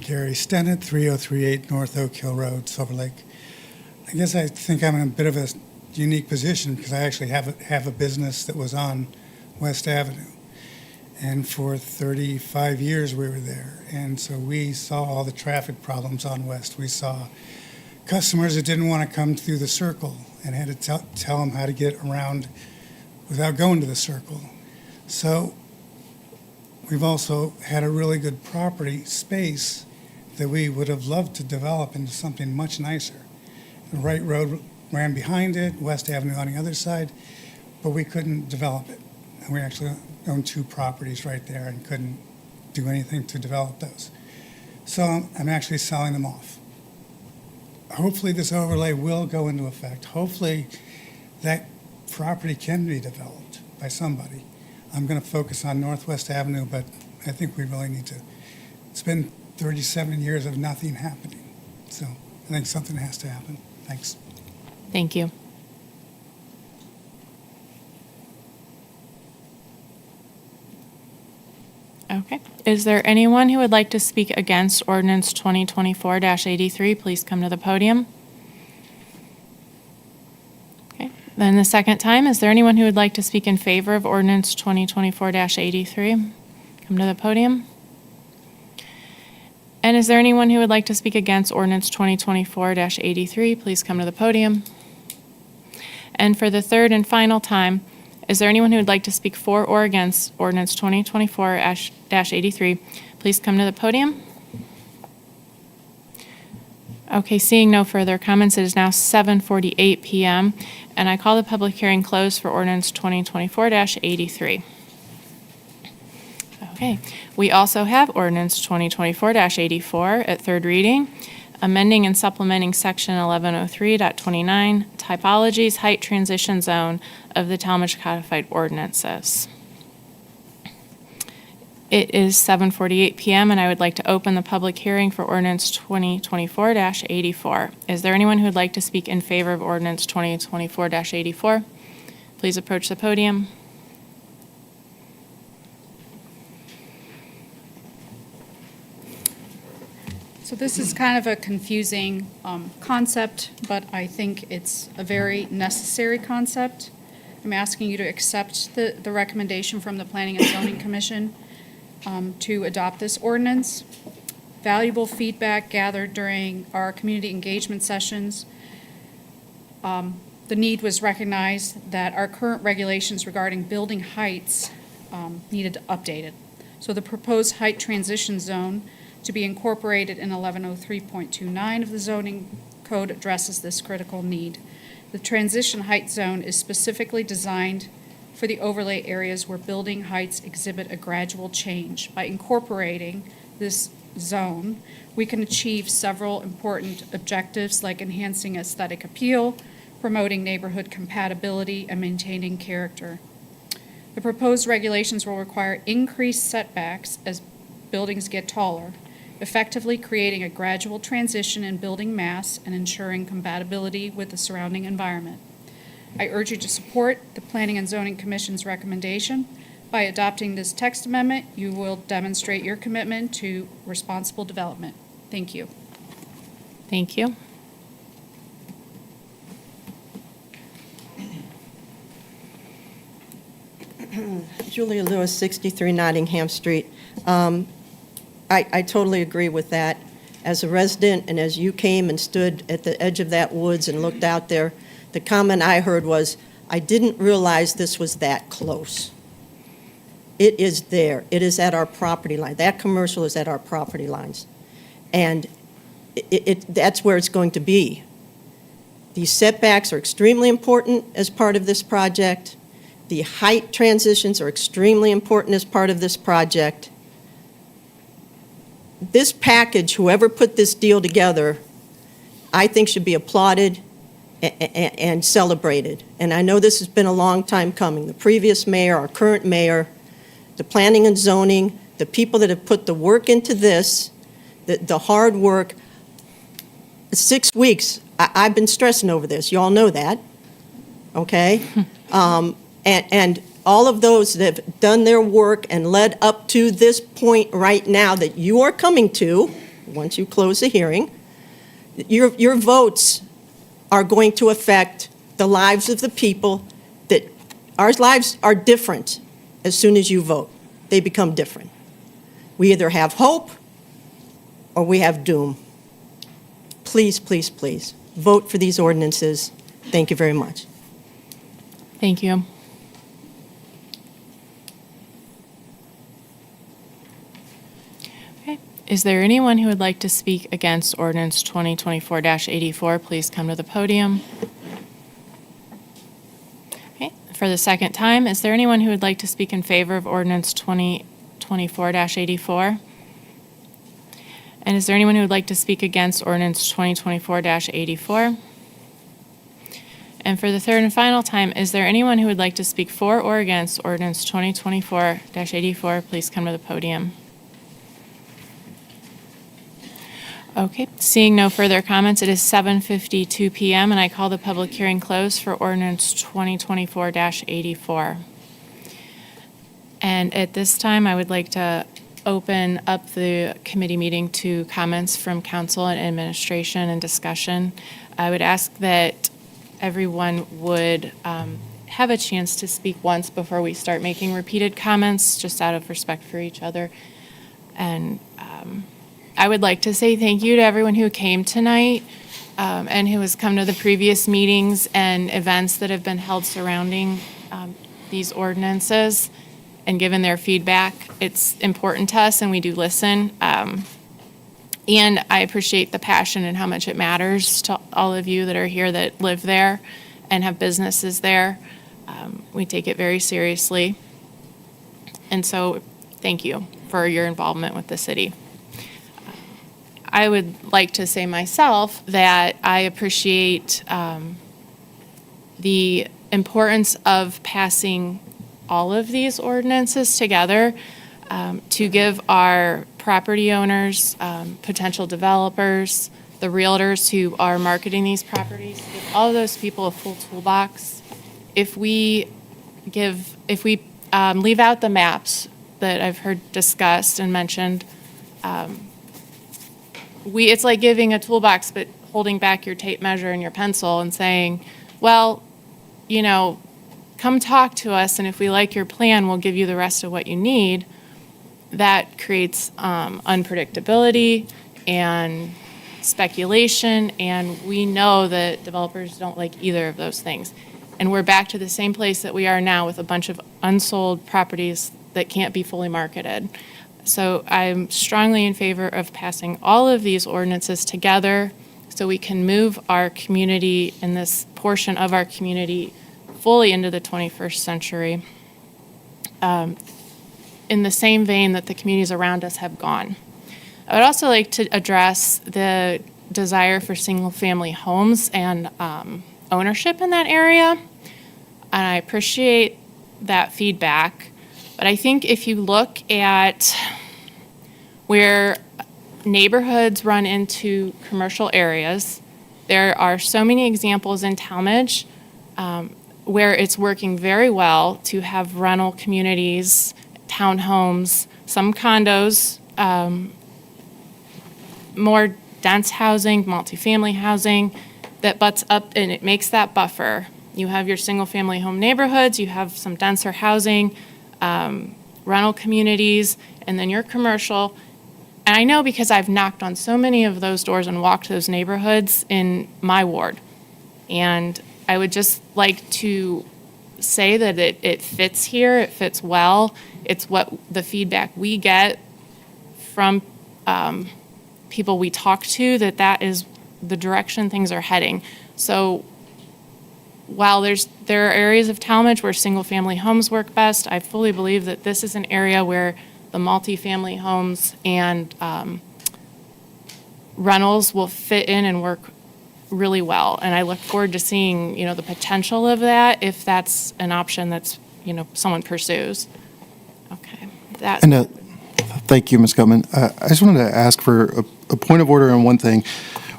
Gary Stennett, 3038 North Oak Hill Road, Silver Lake. I guess I think I'm in a bit of a unique position because I actually have a business that was on West Avenue. And for 35 years we were there. And so we saw all the traffic problems on West. We saw customers that didn't want to come through the circle and had to tell them how to get around without going to the circle. So we've also had a really good property space that we would have loved to develop into something much nicer. The Wright Road ran behind it, West Avenue on the other side, but we couldn't develop it. And we actually own 2 properties right there and couldn't do anything to develop those. So I'm actually selling them off. Hopefully this overlay will go into effect. Hopefully that property can be developed by somebody. I'm going to focus on Northwest Avenue, but I think we really need to. It's been 37 years of nothing happening. So I think something has to happen. Thanks. Thank you. Okay. Is there anyone who would like to speak against ordinance 2024-83? Please come to the podium. Okay. Then the second time, is there anyone who would like to speak in favor of ordinance 2024-83? Come to the podium. And is there anyone who would like to speak against ordinance 2024-83? Please come to the podium. And for the third and final time, is there anyone who would like to speak for or against ordinance 2024-83? Please come to the podium. Okay, seeing no further comments, it is now 7:48 p.m., and I call the public hearing closed for ordinance 2024-83. Okay, we also have ordinance 2024-84 at third reading, amending and supplementing section 1103.29, typologies, height transition zone of the Tallmadge codified ordinances. It is 7:48 p.m. and I would like to open the public hearing for ordinance 2024-84. Is there anyone who would like to speak in favor of ordinance 2024-84? Please approach the podium. So this is kind of a confusing concept, but I think it's a very necessary concept. I'm asking you to accept the recommendation from the Planning and Zoning Commission to adopt this ordinance. Valuable feedback gathered during our community engagement sessions. The need was recognized that our current regulations regarding building heights needed updated. So the proposed height transition zone to be incorporated in 1103.29 of the zoning code addresses this critical need. The transition height zone is specifically designed for the overlay areas where building heights exhibit a gradual change. By incorporating this zone, we can achieve several important objectives like enhancing aesthetic appeal, promoting neighborhood compatibility, and maintaining character. The proposed regulations will require increased setbacks as buildings get taller, effectively creating a gradual transition in building mass and ensuring compatibility with the surrounding environment. I urge you to support the Planning and Zoning Commission's recommendation. By adopting this text amendment, you will demonstrate your commitment to responsible development. Thank you. Thank you. Julia Lewis, 63 Nottingham Street. I totally agree with that. As a resident, and as you came and stood at the edge of that woods and looked out there, the comment I heard was, I didn't realize this was that close. It is there. It is at our property line. That commercial is at our property lines. And that's where it's going to be. These setbacks are extremely important as part of this project. The height transitions are extremely important as part of this project. This package, whoever put this deal together, I think should be applauded and celebrated. And I know this has been a long time coming. The previous mayor, our current mayor, the planning and zoning, the people that have put the work into this, the hard work. 6 weeks, I've been stressing over this. You all know that, okay? And all of those that have done their work and led up to this point right now that you are coming to, once you close the hearing, your votes are going to affect the lives of the people that, our lives are different as soon as you vote. They become different. We either have hope or we have doom. Please, please, please, vote for these ordinances. Thank you very much. Thank you. Okay. Is there anyone who would like to speak against ordinance 2024-84? Please come to the podium. Okay. For the second time, is there anyone who would like to speak in favor of ordinance 2024-84? And is there anyone who would like to speak against ordinance 2024-84? And for the third and final time, is there anyone who would like to speak for or against ordinance 2024-84? Please come to the podium. Okay, seeing no further comments, it is 7:52 p.m. and I call the public hearing closed for ordinance 2024-84. And at this time, I would like to open up the committee meeting to comments from council and administration and discussion. I would ask that everyone would have a chance to speak once before we start making repeated comments, just out of respect for each other. And I would like to say thank you to everyone who came tonight and who has come to the previous meetings and events that have been held surrounding these ordinances and given their feedback. It's important to us, and we do listen. And I appreciate the passion and how much it matters to all of you that are here that live there and have businesses there. We take it very seriously. And so thank you for your involvement with the city. I would like to say myself that I appreciate the importance of passing all of these ordinances together to give our property owners, potential developers, the realtors who are marketing these properties, give all of those people a full toolbox. If we leave out the maps that I've heard discussed and mentioned, it's like giving a toolbox but holding back your tape measure and your pencil and saying, well, come talk to us, and if we like your plan, we'll give you the rest of what you need. That creates unpredictability and speculation, and we know that developers don't like either of those things. And we're back to the same place that we are now with a bunch of unsold properties that can't be fully marketed. So I'm strongly in favor of passing all of these ordinances together so we can move our community and this portion of our community fully into the 21st century in the same vein that the communities around us have gone. I would also like to address the desire for single-family homes and ownership in that area, and I appreciate that feedback. But I think if you look at where neighborhoods run into commercial areas, there are so many examples in Tallmadge where it's working very well to have rental communities, townhomes, some condos, more dense housing, multifamily housing that butts up, and it makes that buffer. You have your single-family home neighborhoods, you have some denser housing, rental communities, and then your commercial. And I know because I've knocked on so many of those doors and walked those neighborhoods in my ward. And I would just like to say that it fits here, it fits well. It's what the feedback we get from people we talk to, that is the direction things are heading. So while there are areas of Tallmadge where single-family homes work best, I fully believe that this is an area where the multifamily homes and rentals will fit in and work really well. And I look forward to seeing, the potential of that if that's an option that's, someone pursues. Okay. And thank you, Ms. Gutman. I just wanted to ask for a point of order on one thing.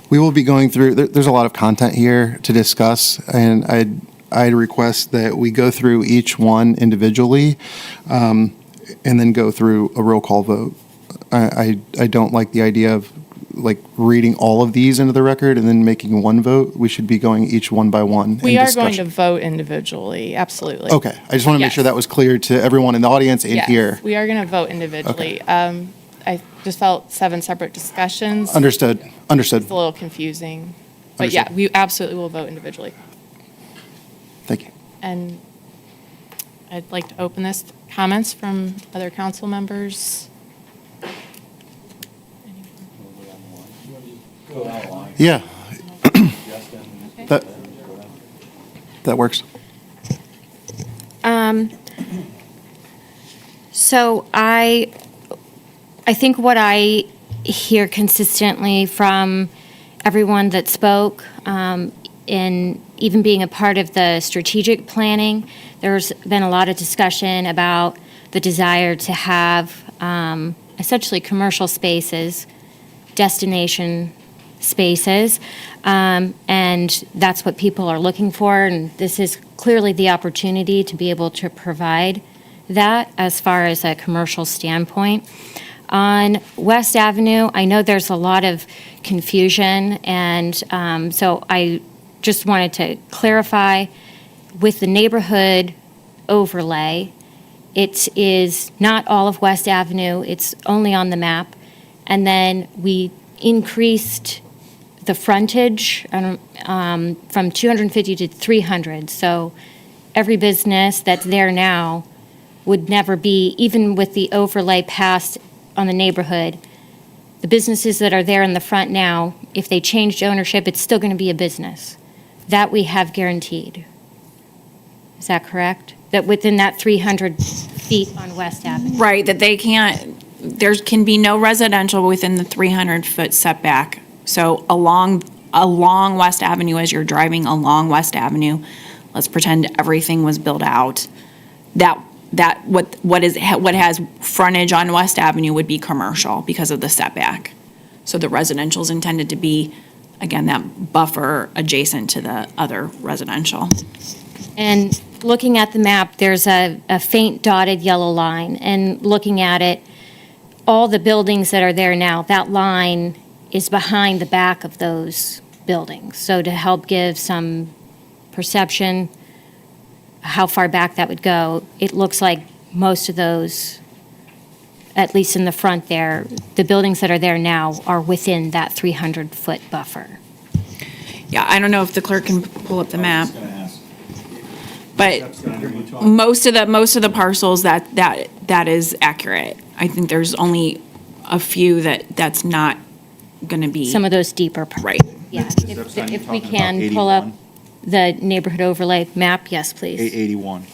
We will be going through, there's a lot of content here to discuss, and I'd request that we go through each one individually and then go through a roll call vote. I don't like the idea of reading all of these into the record and then making one vote. We should be going each one by one. We are going to vote individually, absolutely. Okay, I just want to make sure that was clear to everyone in the audience and here. Yes, we are going to vote individually. Okay. I just felt 7 separate discussions. Understood. It's a little confusing. But yeah, Understood. we absolutely will vote individually. Thank you. And I'd like to open this to comments from other council members. Yeah. That works. So I think what I hear consistently from everyone that spoke, in even being a part of the strategic planning, there's been a lot of discussion about the desire to have essentially commercial spaces, destination spaces, and that's what people are looking for, and this is clearly the opportunity to be able to provide that as far as a commercial standpoint. On West Avenue, I know there's a lot of confusion, and so I just wanted to clarify with the neighborhood overlay, it is not all of West Avenue, it's only on the map, and then we increased the frontage from 250 to 300. So every business that's there now would never be, even with the overlay passed on the neighborhood, the businesses that are there in the front now, if they changed ownership, it's still going to be a business. That we have guaranteed. Is that correct? That within that 300 feet on West Avenue? Right, that they can't, there can be no residential within the 300-foot setback. So along West Avenue, as you're driving along West Avenue, let's pretend everything was built out. What has frontage on West Avenue would be commercial because of the setback. So the residential is intended to be, again, that buffer adjacent to the other residential. And looking at the map, there's a faint dotted yellow line. And looking at it, all the buildings that are there now, that line is behind the back of those buildings. So to help give some perception how far back that would go, it looks like most of those, at least in the front there, the buildings that are there now are within that 300-foot buffer. Yeah, I don't know if the clerk can pull up the map. But most of the parcels, that is accurate. I think there's only a few that's not going to be. Some of those deeper. Right. Yeah, if we can pull up the neighborhood overlay map, yes, please. 881.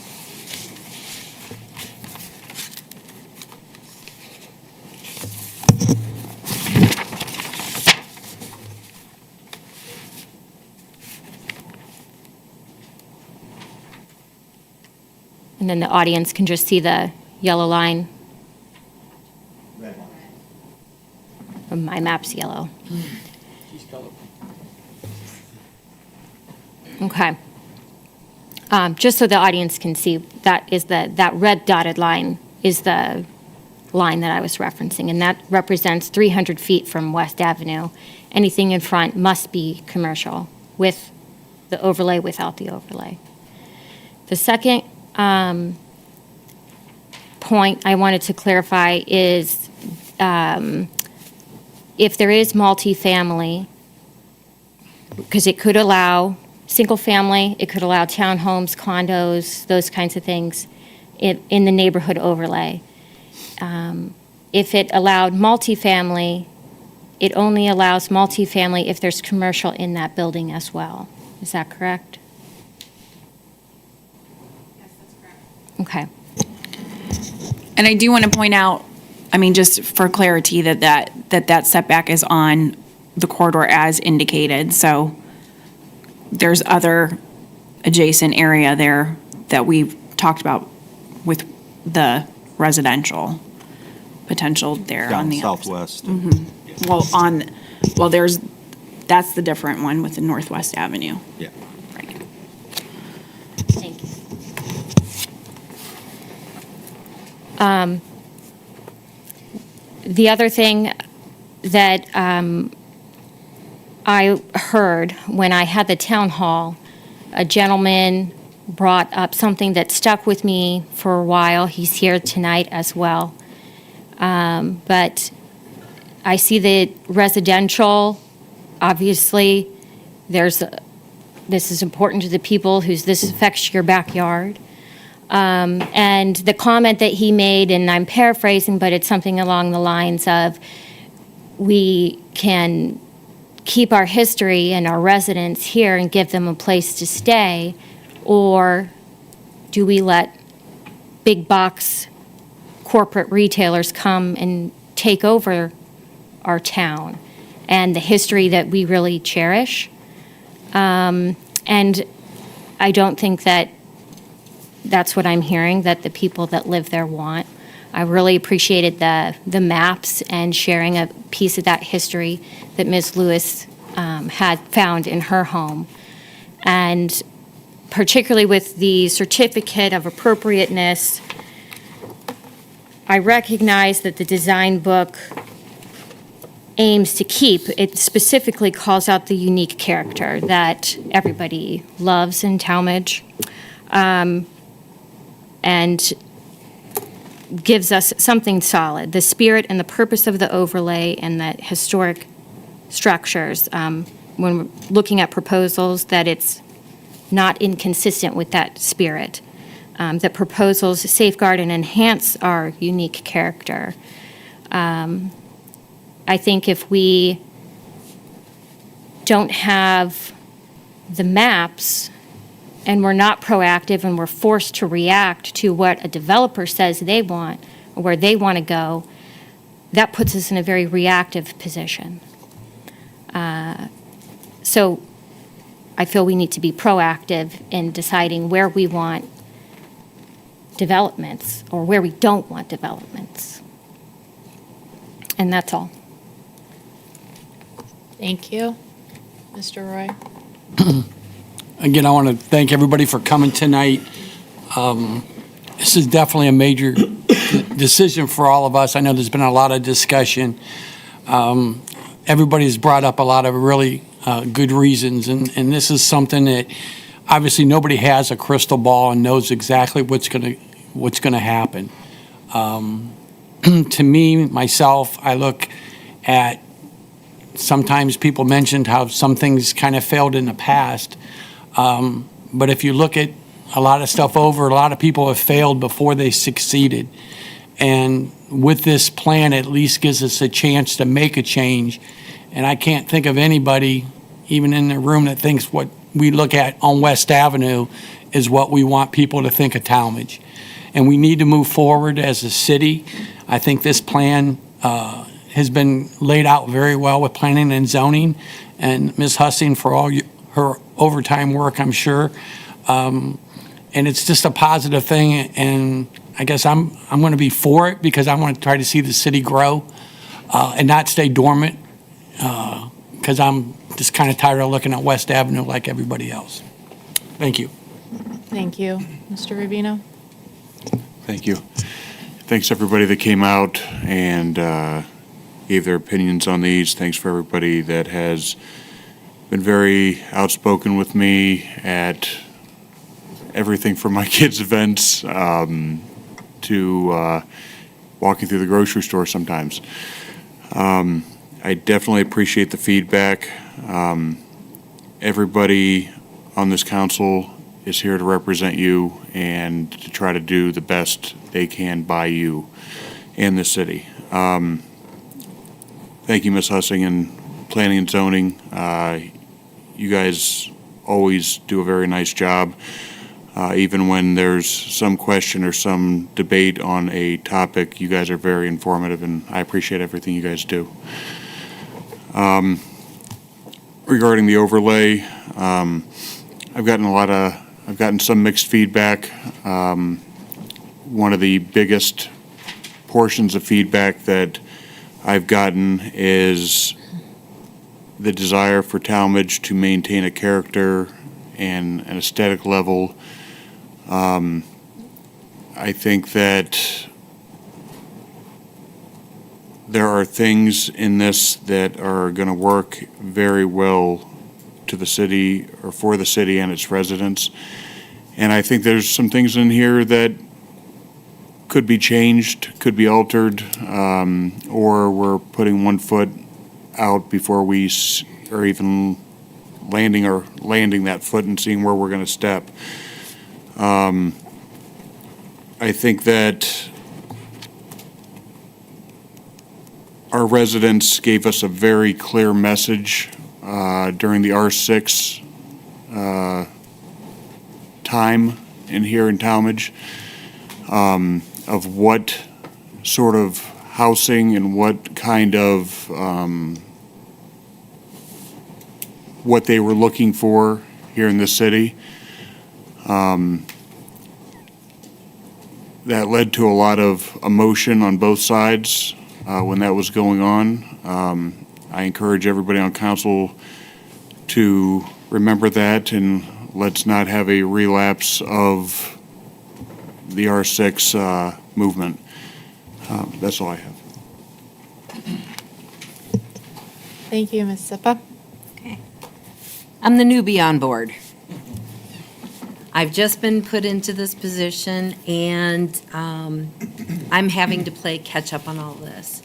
And then the audience can just see the yellow line. Red line. Oh, my map's yellow. Okay. just so the audience can see, that red dotted line is the line that I was referencing, and that represents 300 feet from West Avenue. Anything in front must be commercial, with the overlay, without the overlay. The second point I wanted to clarify is if there is multifamily, because it could allow single-family, it could allow townhomes, condos, those kinds of things in the neighborhood overlay. If it allowed multifamily, it only allows multifamily if there's commercial in that building as well. Is that correct? Yes, that's correct. Okay. And I do want to point out, I mean, just for clarity, that setback is on the corridor as indicated. So there's other adjacent area there that we've talked about with the residential potential there on Down the southwest. That's the different one with the Northwest Avenue. Yeah. Right. Thank you. The other thing that I heard when I had the town hall, a gentleman brought up something that stuck with me for a while. He's here tonight as well. But I see the residential, obviously, this is important to the people this affects your backyard. And the comment that he made, and I'm paraphrasing, but it's something along the lines of, we can keep our history and our residents here and give them a place to stay, or do we let big box corporate retailers come and take over our town and the history that we really cherish? And I don't think that's what I'm hearing, that the people that live there want. I really appreciated the maps and sharing a piece of that history that Ms. Lewis had found in her home. And particularly with the certificate of appropriateness, I recognize that the design book aims to keep, it specifically calls out the unique character that everybody loves in Tallmadge, and gives us something solid, the spirit and the purpose of the overlay and the historic structures. When we're looking at proposals, that it's not inconsistent with that spirit. That proposals safeguard and enhance our unique character. I think if we don't have the maps and we're not proactive and we're forced to react to what a developer says they want or where they want to go, that puts us in a very reactive position. So I feel we need to be proactive in deciding where we want developments or where we don't want developments. And that's all. Thank you. Mr. Roy? Again, I want to thank everybody for coming tonight. This is definitely a major decision for all of us. I know there's been a lot of discussion. Everybody's brought up a lot of really good reasons, and this is something that obviously nobody has a crystal ball and knows exactly what's going to happen. To me, myself, I look at, sometimes people mentioned how some things kind of failed in the past. But if you look at a lot of stuff over, a lot of people have failed before they succeeded. And with this plan, at least gives us a chance to make a change. And I can't think of anybody, even in the room, that thinks what we look at on West Avenue is what we want people to think of Tallmadge. And we need to move forward as a city. I think this plan has been laid out very well with planning and zoning, and Ms. Hussing for all her overtime work, I'm sure. And it's just a positive thing, and I guess I'm going to be for it because I want to try to see the city grow and not stay dormant, because I'm just kind of tired of looking at West Avenue like everybody else. Thank you. Thank you. Mr. Rubino? Thank you. Thanks, everybody that came out and gave their opinions on these. Thanks for everybody that has been very outspoken with me at everything from my kids' events to walking through the grocery store sometimes. I definitely appreciate the feedback. Everybody on this council is here to represent you and to try to do the best they can by you and the city. Thank you, Ms. Hussing, and Planning and Zoning. You guys always do a very nice job. Even when there's some question or some debate on a topic, you guys are very informative, and I appreciate everything you guys do. Regarding the overlay, I've gotten some mixed feedback. One of the biggest portions of feedback that I've gotten is the desire for Tallmadge to maintain a character and an aesthetic level. I think that there are things in this that are going to work very well to the city or for the city and its residents. And I think there's some things in here that could be changed, could be altered, or we're putting one foot out before we are even landing that foot and seeing where we're going to step. I think that our residents gave us a very clear message during the R6 time in here in Tallmadge of what sort of housing and what kind of what they were looking for here in this city. That led to a lot of emotion on both sides when that was going on. I encourage everybody on council to remember that, and let's not have a relapse of the R6 movement. That's all I have. Thank you, Ms. Sippa. I'm the newbie on board. I've just been put into this position, and I'm having to play catch up on all this.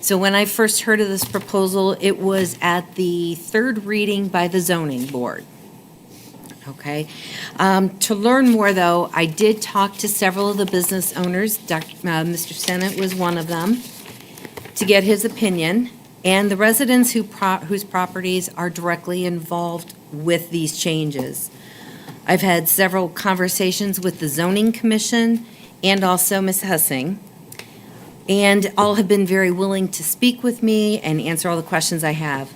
So when I first heard of this proposal, it was at the third reading by the zoning board. Okay. To learn more, though, I did talk to several of the business owners. Mr. Sennett was one of them, to get his opinion, and the residents whose properties are directly involved with these changes. I've had several conversations with the zoning commission and also Ms. Hussing, and all have been very willing to speak with me and answer all the questions I have.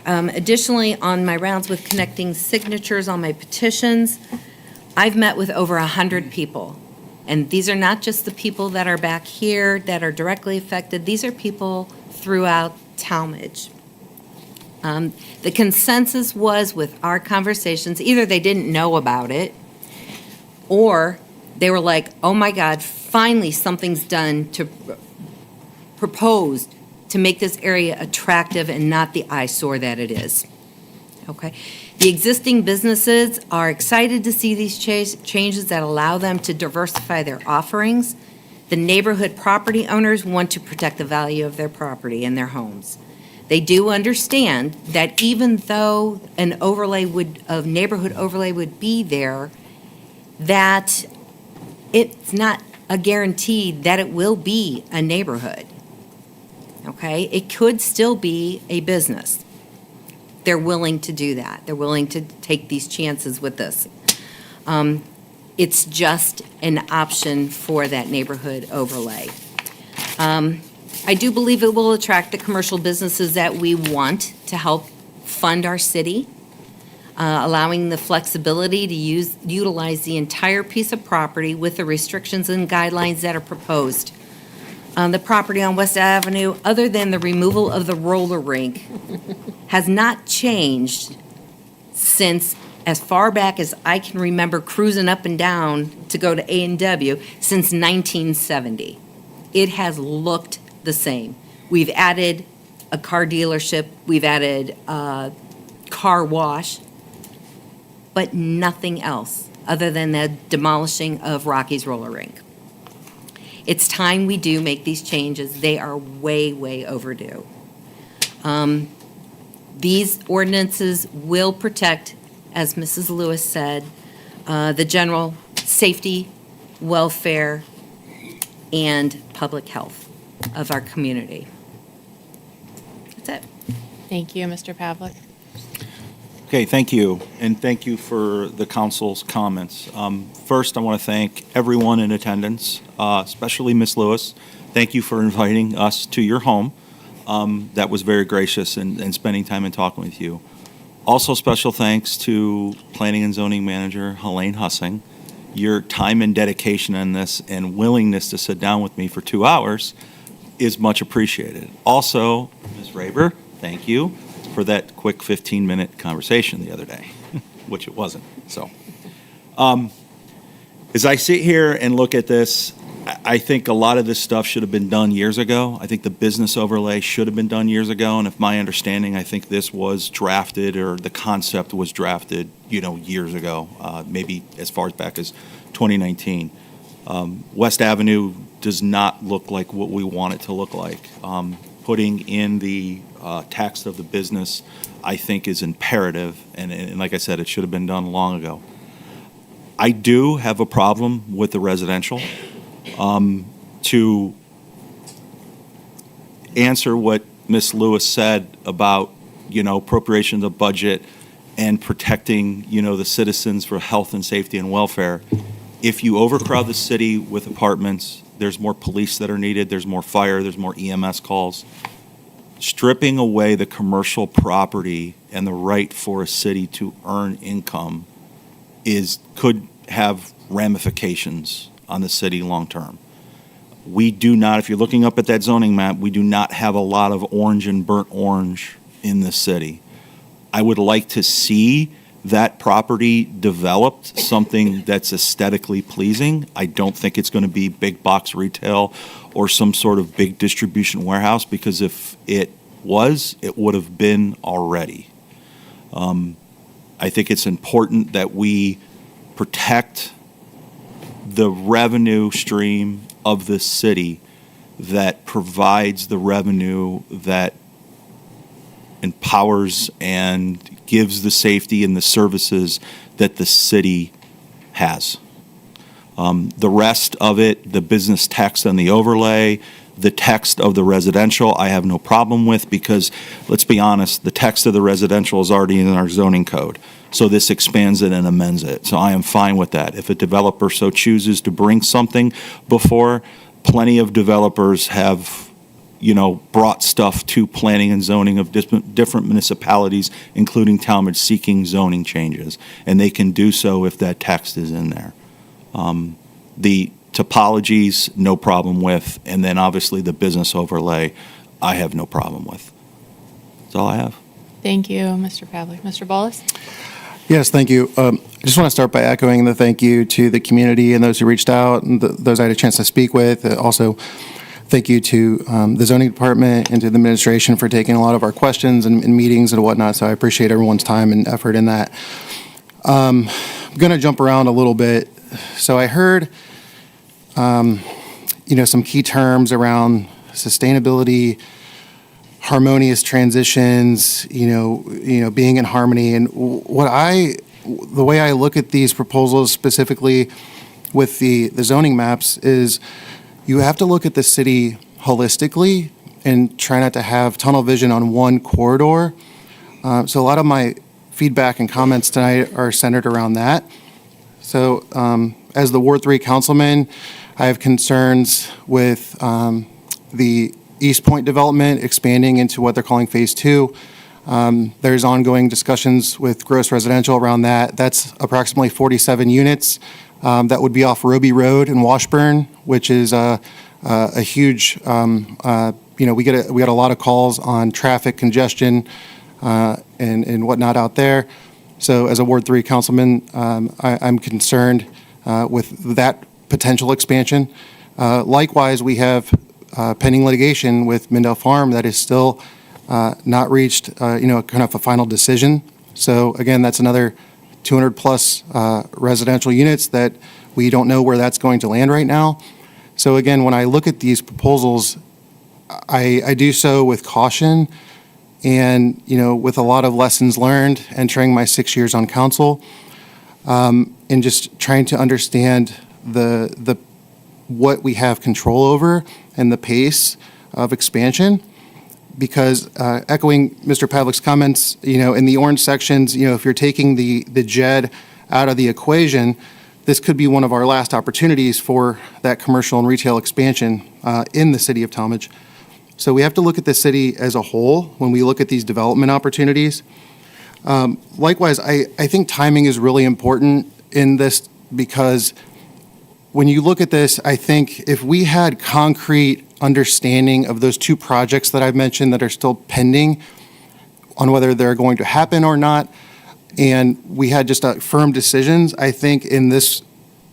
Additionally, on my rounds with connecting signatures on my petitions, I've met with over 100 people. And these are not just the people that are back here that are directly affected. These are people throughout Tallmadge. The consensus was with our conversations, either they didn't know about it, or they were like, oh my God, finally something's done to proposed to make this area attractive and not the eyesore that it is. Okay. The existing businesses are excited to see these changes that allow them to diversify their offerings. The neighborhood property owners want to protect the value of their property and their homes. They do understand that even though an neighborhood overlay would be there, that it's not a guarantee that it will be a neighborhood. Okay, it could still be a business. They're willing to do that. They're willing to take these chances with this. It's just an option for that neighborhood overlay. I do believe it will attract the commercial businesses that we want to help fund our city, allowing the flexibility to utilize the entire piece of property with the restrictions and guidelines that are proposed. The property on West Avenue, other than the removal of the roller rink, has not changed since as far back as I can remember cruising up and down to go to A&W since 1970. It has looked the same. We've added a car dealership, we've added a car wash, but nothing else other than the demolishing of Rocky's roller rink. It's time we do make these changes. They are way, way overdue. These ordinances will protect, as Mrs. Lewis said, the general safety, welfare, and public health of our community. That's it. Thank you, Mr. Pavlik. Okay, thank you, and thank you for the council's comments. First, I want to thank everyone in attendance, especially Ms. Lewis. Thank you for inviting us to your home. That was very gracious and spending time and talking with you. Also, special thanks to Planning and Zoning Manager Helene Hussing. Your time and dedication in this and willingness to sit down with me for 2 hours is much appreciated. Also, Ms. Raber, thank you for that quick 15-minute conversation the other day, which it wasn't. So, as I sit here and look at this, I think a lot of this stuff should have been done years ago. I think the business overlay should have been done years ago, and if my understanding, I think this was drafted, or the concept was drafted, years ago, maybe as far back as 2019. West Avenue does not look like what we want it to look like. Putting in the text of the business, I think, is imperative, and like I said, it should have been done long ago. I do have a problem with the residential. To answer what Ms. Lewis said about, appropriation of the budget and protecting, the citizens for health and safety and welfare, if you overcrowd the city with apartments, there's more police that are needed, there's more fire, there's more EMS calls. Stripping away the commercial property and the right for a city to earn income could have ramifications on the city long-term. We do not, if you're looking up at that zoning map, we do not have a lot of orange and burnt orange in the city. I would like to see that property developed, something that's aesthetically pleasing. I don't think it's going to be big box retail or some sort of big distribution warehouse, because if it was, it would have been already. I think it's important that we protect the revenue stream of the city that provides the revenue that empowers and gives the safety and the services that the city has. The rest of it, the business text and the overlay, the text of the residential, I have no problem with, because let's be honest, the text of the residential is already in our zoning code. So this expands it and amends it. So I am fine with that. If a developer so chooses to bring something before, plenty of developers have, brought stuff to planning and zoning of different municipalities, including Tallmadge, seeking zoning changes. And they can do so if that text is in there. The topologies, no problem with. And then obviously the business overlay, I have no problem with. That's all I have. Thank you, Mr. Pavlik. Mr. Bolles? Yes, thank you. I just want to start by echoing the thank you to the community and those who reached out and those I had a chance to speak with. Also, thank you to the zoning department and to the administration for taking a lot of our questions and meetings and whatnot. So I appreciate everyone's time and effort in that. I'm going to jump around a little bit. So I heard, some key terms around sustainability, harmonious transitions, being in harmony. And the way I look at these proposals specifically with the zoning maps is you have to look at the city holistically and try not to have tunnel vision on one corridor. So a lot of my feedback and comments tonight are centered around that. So as the Ward 3 councilman, I have concerns with the East Point development expanding into what they're calling Phase 2. There's ongoing discussions with Gross Residential around that. That's approximately 47 units that would be off Roby Road in Washburn, which is a huge, we get a lot of calls on traffic congestion and whatnot out there. So as a Ward 3 councilman, I'm concerned with that potential expansion. Likewise, we have pending litigation with Mindale Farm that is still not reached, kind of a final decision. So again, that's another 200-plus residential units that we don't know where that's going to land right now. So again, when I look at these proposals, I do so with caution and, with a lot of lessons learned entering my 6 years on council, and just trying to understand the what we have control over and the pace of expansion. Because echoing Mr. Pavlik's comments, in the orange sections, if you're taking the JED out of the equation, this could be one of our last opportunities for that commercial and retail expansion in the city of Tallmadge. So we have to look at the city as a whole when we look at these development opportunities. Likewise, I think timing is really important in this because when you look at this, I think if we had concrete understanding of those two projects that I've mentioned that are still pending on whether they're going to happen or not, and we had just firm decisions, I think in this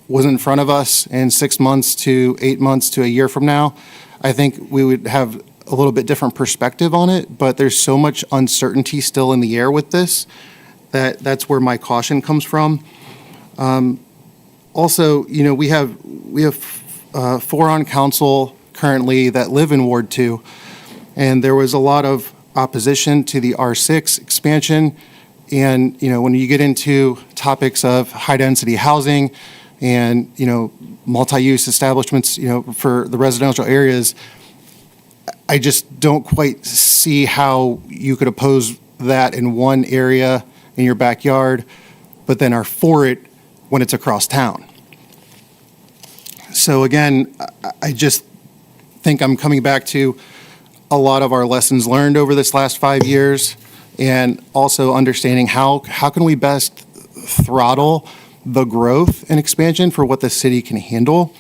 was in front of us in 6 months to 8 months to a year from now, I think we would have a little bit different perspective on it, but there's so much uncertainty still in the air with this that's where my caution comes from. Also, we have 4 on council currently that live in Ward 2, and there was a lot of opposition to the R6 expansion. And, when you get into topics of high-density housing and, multi-use establishments, for the residential areas, I just don't quite see how you could oppose that in one area in your backyard, but then are for it when it's across town. So again, I just think I'm coming back to a lot of our lessons learned over this last 5 years, and also understanding how can we best throttle the growth and expansion for what the city can handle.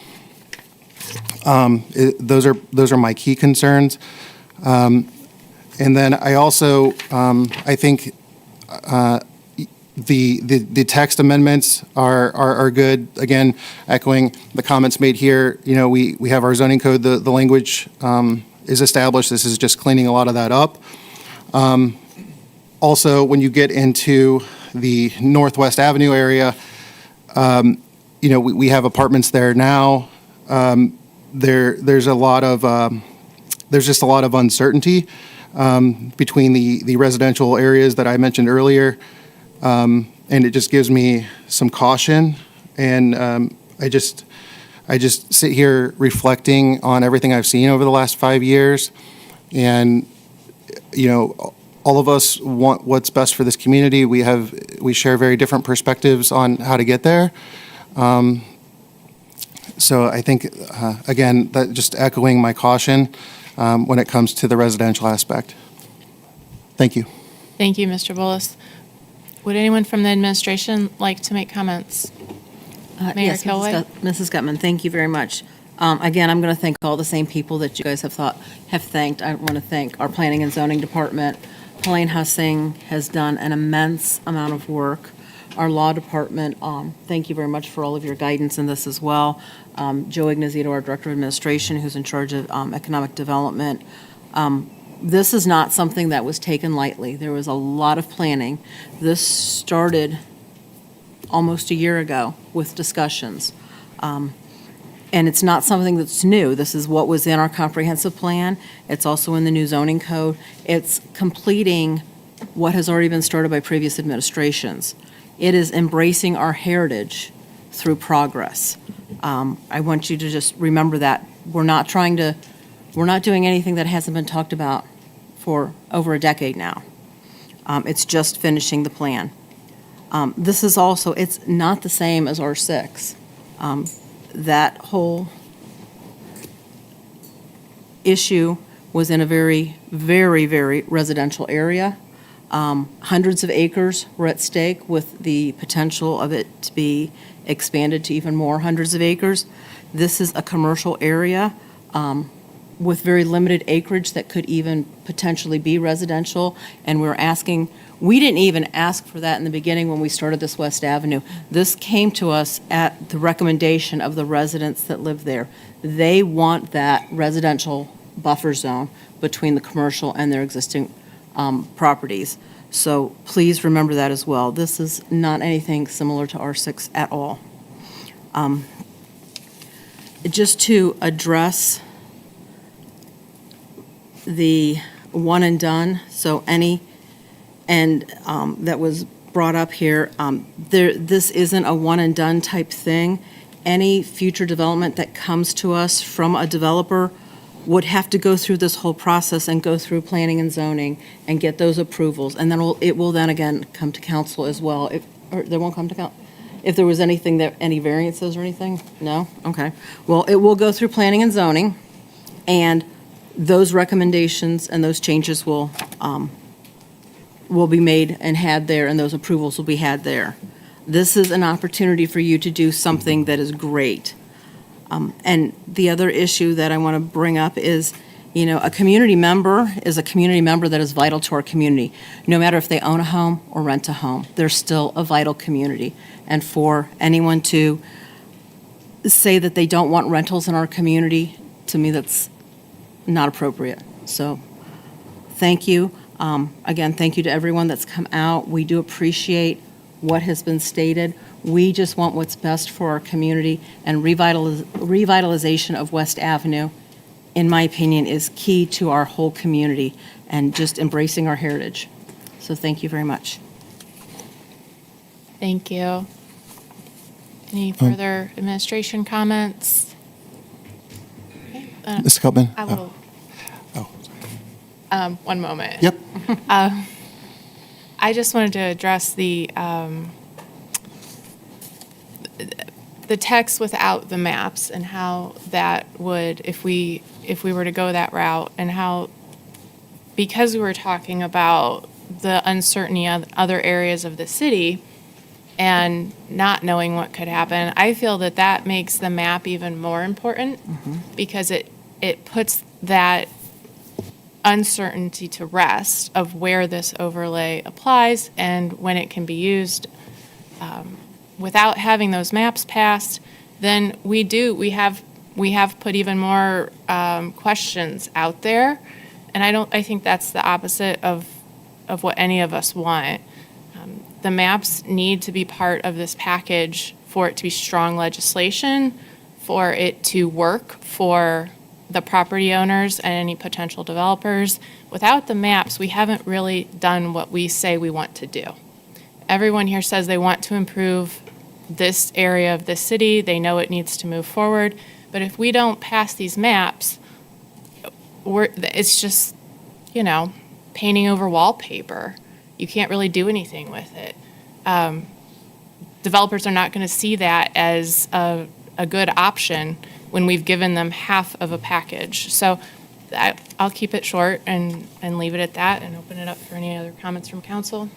Those are my key concerns. And then I also, I think the text amendments are good. Again, echoing the comments made here, we have our zoning code, the language is established. This is just cleaning a lot of that up. Also, when you get into the Northwest Avenue area, we have apartments there now. There's just a lot of uncertainty between the residential areas that I mentioned earlier, and it just gives me some caution. And I just sit here reflecting on everything I've seen over the last 5 years, and all of us want what's best for this community. We share very different perspectives on how to get there. So I think, again, that just echoing my caution when it comes to the residential aspect. Thank you. Thank you, Mr. Bullis. Would anyone from the administration like to make comments? Mayor Yes, Kilway? Mrs. Gutman, thank you very much. Again, I'm going to thank all the same people that you guys have thanked. I want to thank our Planning and Zoning Department. Helene Hussing has done an immense amount of work. Our Law Department, thank you very much for all of your guidance in this as well. Joe Ignazito, our Director of Administration, who's in charge of Economic Development. This is not something that was taken lightly. There was a lot of planning. This started almost a year ago with discussions. And it's not something that's new. This is what was in our comprehensive plan. It's also in the new zoning code. It's completing what has already been started by previous administrations. It is embracing our heritage through progress. I want you to just remember that. We're not doing anything that hasn't been talked about for over a decade now. It's just finishing the plan. This is also, it's not the same as R6. That whole issue was in a very, very, very residential area. Hundreds of acres were at stake with the potential of it to be expanded to even more hundreds of acres. This is a commercial area with very limited acreage that could even potentially be residential, and we're asking We didn't even ask for that in the beginning when we started this West Avenue. This came to us at the recommendation of the residents that live there. They want that residential buffer zone between the commercial and their existing properties. So please remember that as well. This is not anything similar to R6 at all. Just to address the one and done, so any, and that was brought up here, this isn't a one and done type thing. Any future development that comes to us from a developer would have to go through this whole process and go through planning and zoning and get those approvals, and then it will then again come to council as well. Or they won't come to council? If there was anything that, any variances or anything? No? Okay. Well, it will go through planning and zoning, and those recommendations and those changes will be made and had there, and those approvals will be had there. This is an opportunity for you to do something that is great. And the other issue that I want to bring up is, a community member is a community member that is vital to our community. No matter if they own a home or rent a home, they're still a vital community. And for anyone to say that they don't want rentals in our community, to me, that's not appropriate. So, thank you. Again, thank you to everyone that's come out. We do appreciate what has been stated. We just want what's best for our community, and revitalization of West Avenue, in my opinion, is key to our whole community and just embracing our heritage. So thank you very much. Thank you. Any further administration comments? Okay, Mr. Copman? I will. One moment. Yep. I just wanted to address the text without the maps and how that would, if we were to go that route, and how, because we were talking about the uncertainty of other areas of the city and not knowing what could happen, I feel that makes the map even more important, because it puts that uncertainty to rest of where this overlay applies and when it can be used. Without having those maps passed, then we have put even more questions out there, and I think that's the opposite of what any of us want. The maps need to be part of this package for it to be strong legislation, for it to work for the property owners and any potential developers. Without the maps, we haven't really done what we say we want to do. Everyone here says they want to improve this area of the city. They know it needs to move forward. But if we don't pass these maps, it's just, painting over wallpaper. You can't really do anything with it. Developers are not going to see that as a good option when we've given them half of a package. So I'll keep it short and leave it at that and open it up for any other comments from council.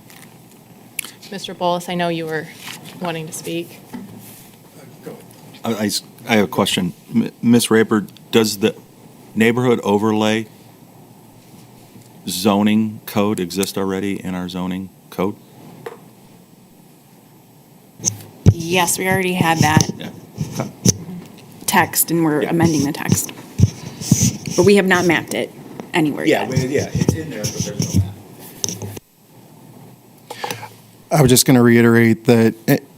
Mr. Bolus, I know you were wanting to speak. I have a question. Ms. Raper, does the neighborhood overlay zoning code exist already in our zoning code? Yes, we already had that Yeah. Okay. text, and we're Yeah. amending the text. But we have not mapped it anywhere yet. It's in there, but there's no map. I was just going to reiterate that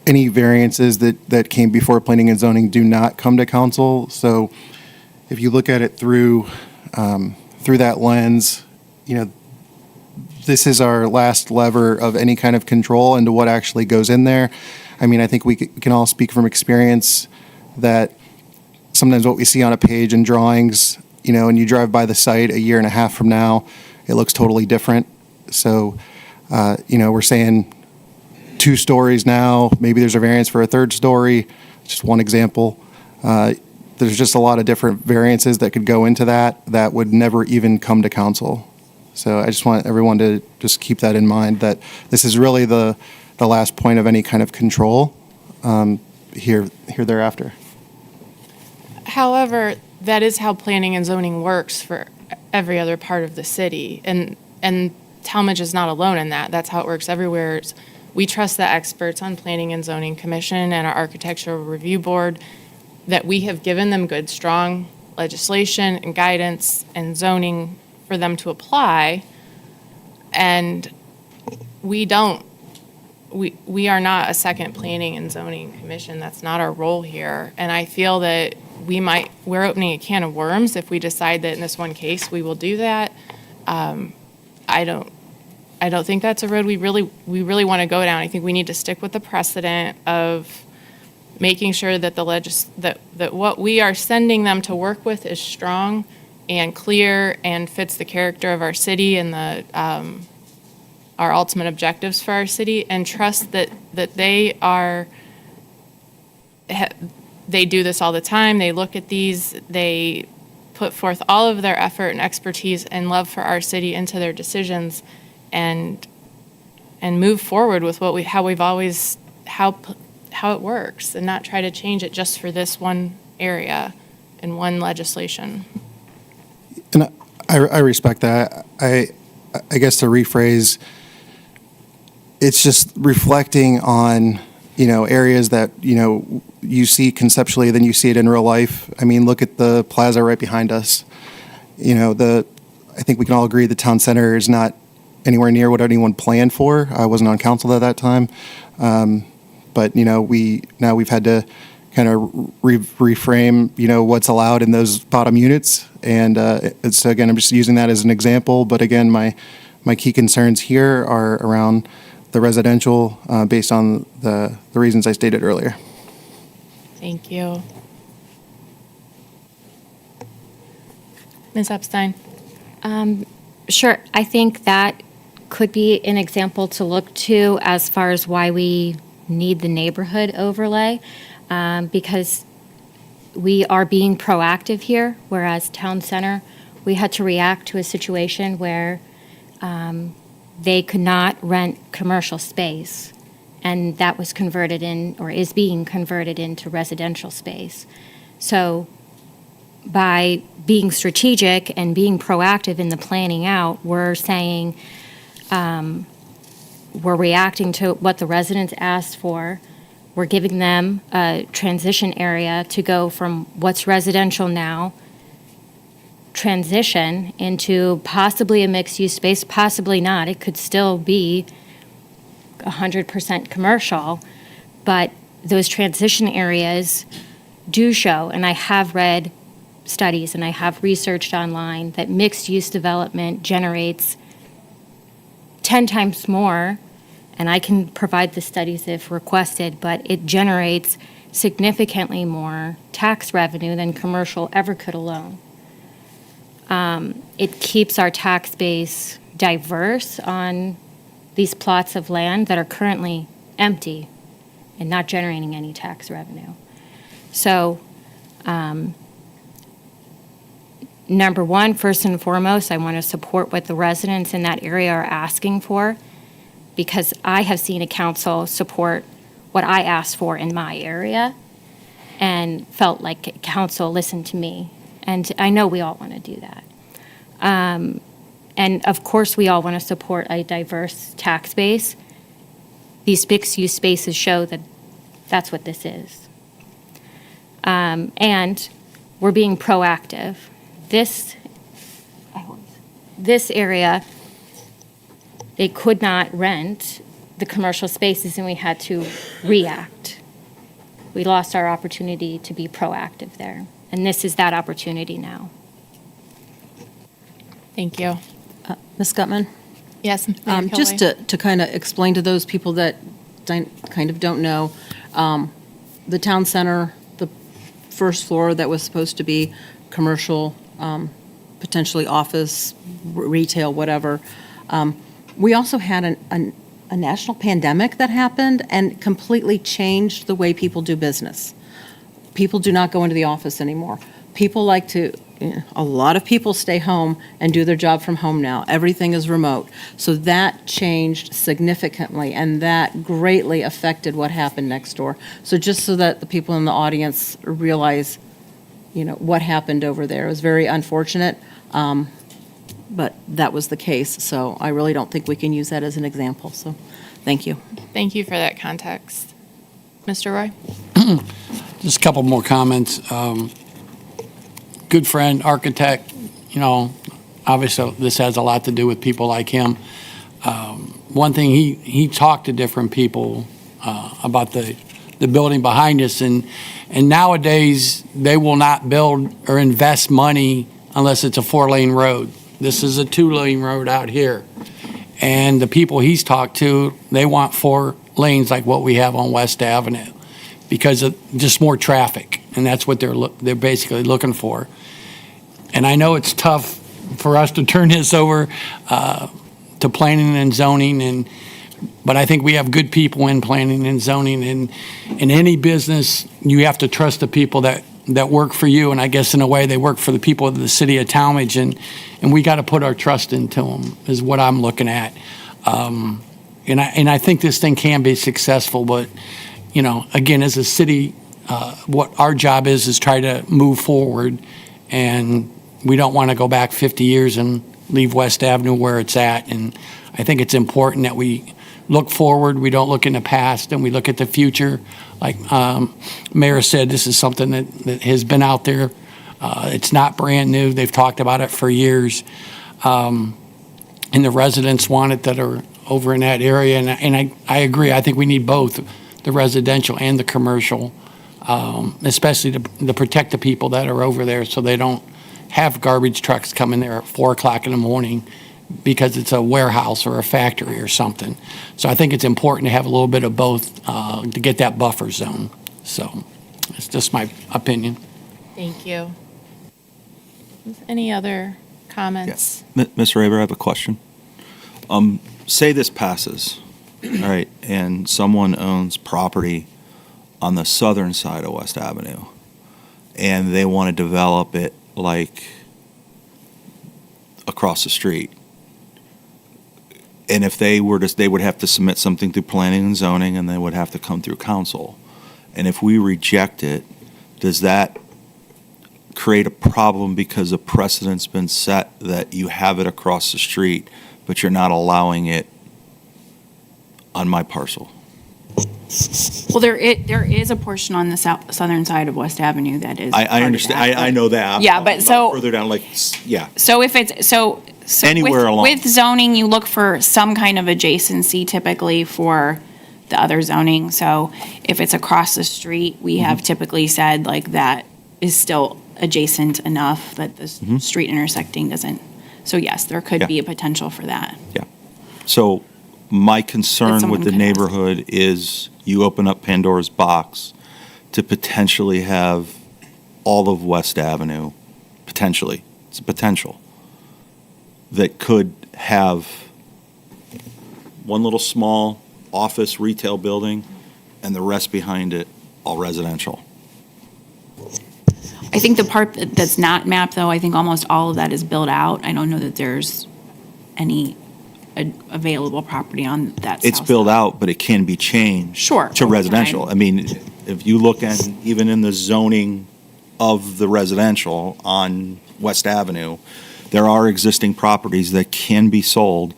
any variances that came before planning and zoning do not come to council. So if you look at it through that lens, this is our last lever of any kind of control into what actually goes in there. I mean, I think we can all speak from experience that sometimes what we see on a page in drawings, and you drive by the site a year and a half from now, it looks totally different. So, we're saying 2 stories now, maybe there's a variance for a 3rd story, just one example. There's just a lot of different variances that could go into that would never even come to council. So I just want everyone to just keep that in mind, that this is really the last point of any kind of control here thereafter. However, that is how planning and zoning works for every other part of the city. And Tallmadge is not alone in that. That's how it works everywhere. We trust the experts on Planning and Zoning Commission and our Architectural Review Board, that we have given them good, strong legislation and guidance and zoning for them to apply. And we are not a second Planning and Zoning Commission. That's not our role here. And I feel that we're opening a can of worms if we decide that in this one case we will do that. I don't think that's a road we really want to go down. I think we need to stick with the precedent of making sure that that what we are sending them to work with is strong and clear and fits the character of our city and our ultimate objectives for our city, and trust that they do this all the time. They look at these, they put forth all of their effort and expertise and love for our city into their decisions, and move forward with how it works, and not try to change it just for this one area and one legislation. And I respect that. I guess to rephrase, it's just reflecting on, areas that, you see conceptually, then you see it in real life. I mean, look at the plaza right behind us. I think we can all agree the town center is not anywhere near what anyone planned for. I wasn't on council at that time. But, we've had to kind of reframe, what's allowed in those bottom units. And it's, again, I'm just using that as an example. But again, my key concerns here are around the residential based on the reasons I stated earlier. Thank you. Ms. Epstein? Sure. I think that could be an example to look to as far as why we need the neighborhood overlay, because we are being proactive here, whereas Town Center, we had to react to a situation where they could not rent commercial space, and that was converted in, or is being converted into residential space. So by being strategic and being proactive in the planning out, we're saying, we're reacting to what the residents asked for. We're giving them a transition area to go from what's residential now, transition into possibly a mixed-use space, possibly not. It could still be 100% commercial, but those transition areas do show, and I have read studies and I have researched online, that mixed-use development generates 10 times more, and I can provide the studies if requested, but it generates significantly more tax revenue than commercial ever could alone. It keeps our tax base diverse on these plots of land that are currently empty and not generating any tax revenue. So, number one, first and foremost, I want to support what the residents in that area are asking for, because I have seen a council support what I asked for in my area and felt like council listened to me. And I know we all want to do that. And of course, we all want to support a diverse tax base. These mixed-use spaces show that that's what this is. And we're being proactive. This area, they could not rent the commercial spaces, and we had to react. We lost our opportunity to be proactive there, and this is that opportunity now. Thank you. Ms. Gutman? Yes, Mayor Just Kilway. to kind of explain to those people that kind of don't know, the town center, the first floor that was supposed to be commercial, potentially office, retail, whatever. We also had a national pandemic that happened and completely changed the way people do business. People do not go into the office anymore. People like to, a lot of people stay home and do their job from home now. Everything is remote. So that changed significantly, and that greatly affected what happened next door. So just so that the people in the audience realize, what happened over there. It was very unfortunate. but that was the case. So I really don't think we can use that as an example. So thank you. Thank you for that context. Mr. Roy? Just a couple more comments. Good friend, architect, obviously this has a lot to do with people like him. One thing, he talked to different people about the building behind us, and nowadays, they will not build or invest money unless it's a 4-lane road. This is a 2-lane road out here. And the people he's talked to, they want 4 lanes like what we have on West Avenue because of just more traffic, and that's what they're basically looking for. And I know it's tough for us to turn this over to planning and zoning, but I think we have good people in planning and zoning. And in any business, you have to trust the people that work for you. And I guess in a way, they work for the people of the city of Tallmadge, and we got to put our trust into them, is what I'm looking at. And I think this thing can be successful, but again, as a city, what our job is try to move forward, and we don't want to go back 50 years and leave West Avenue where it's at. And I think it's important that we look forward, we don't look in the past, and we look at the future. Like Mayor said, this is something that has been out there. It's not brand new. They've talked about it for years. And the residents want it that are over in that area. And I agree. I think we need both, the residential and the commercial, especially to protect the people that are over there so they don't have garbage trucks coming there at 4 o'clock in the morning because it's a warehouse or a factory or something. So I think it's important to have a little bit of both to get that buffer zone. So it's just my opinion. Thank you. Any other comments? Mr. Raber, I have a question. Say this passes, all right, and someone owns property on the southern side of West Avenue, and they want to develop it like across the street. And if they would have to submit something through planning and zoning, and they would have to come through council. And if we reject it, does that create a problem because a precedent's been set that you have it across the street, but you're not allowing it on my parcel? Well, there is a portion on the southern side of West Avenue that is. I understand. I know that. Yeah, but so further down, yeah. So if it's so Anywhere along. with zoning, you look for some kind of adjacency typically for the other zoning. So if it's across the street, we have typically said like that is still adjacent enough that the street intersecting doesn't. So yes, there could be a potential for that. Yeah. So my That concern someone with the could ask. neighborhood is you open up Pandora's box to potentially have all of West Avenue, potentially, it's a potential, that could have one little small office retail building and the rest behind it all residential. I think the part that's not mapped though, I think almost all of that is built out. I don't know that there's any available property on that. It's south built side. out, but it can be changed Sure, to over residential. time. I mean, if you look at, even in the zoning of the residential on West Avenue, there are existing properties that can be sold,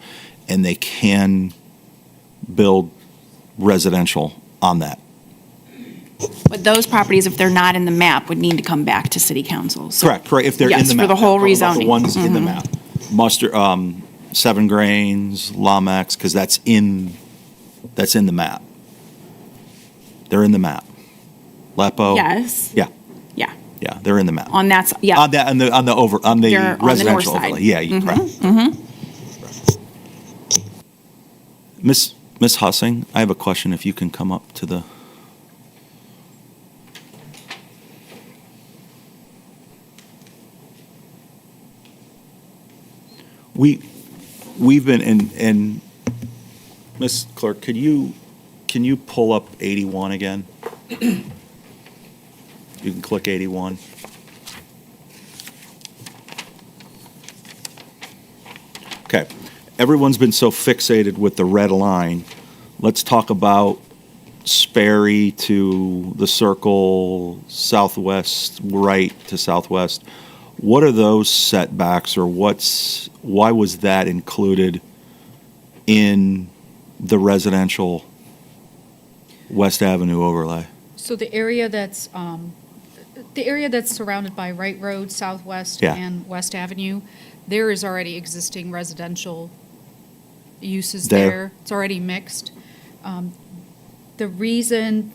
and they can build residential on that. But those properties, if they're not in the map, would need to come back to city council. So- Correct, if they're in Yes, the for map. the whole I'm talking about rezoning. The ones in the map. Mustard, Seven Grains, Lomex, because that's in the map. They're in the map. Lepo. Yes. Yeah. Yeah. Yeah, they're in the map. On that, yeah. On the They're on the north residential side. overlay. Yeah, you're correct. Miss Hussing, I have a question, if you can come up to the. We've been and Miss Clerk, can you pull up 81 again? You can click 81. Okay, everyone's been so fixated with the red line. Let's talk about Sperry to the circle, southwest, right to southwest. What are those setbacks, or why was that included in the residential West Avenue overlay? So the area that's surrounded by Wright Road, Southwest, Yeah. and West Avenue, there is already existing residential uses There. there. It's already mixed. The reason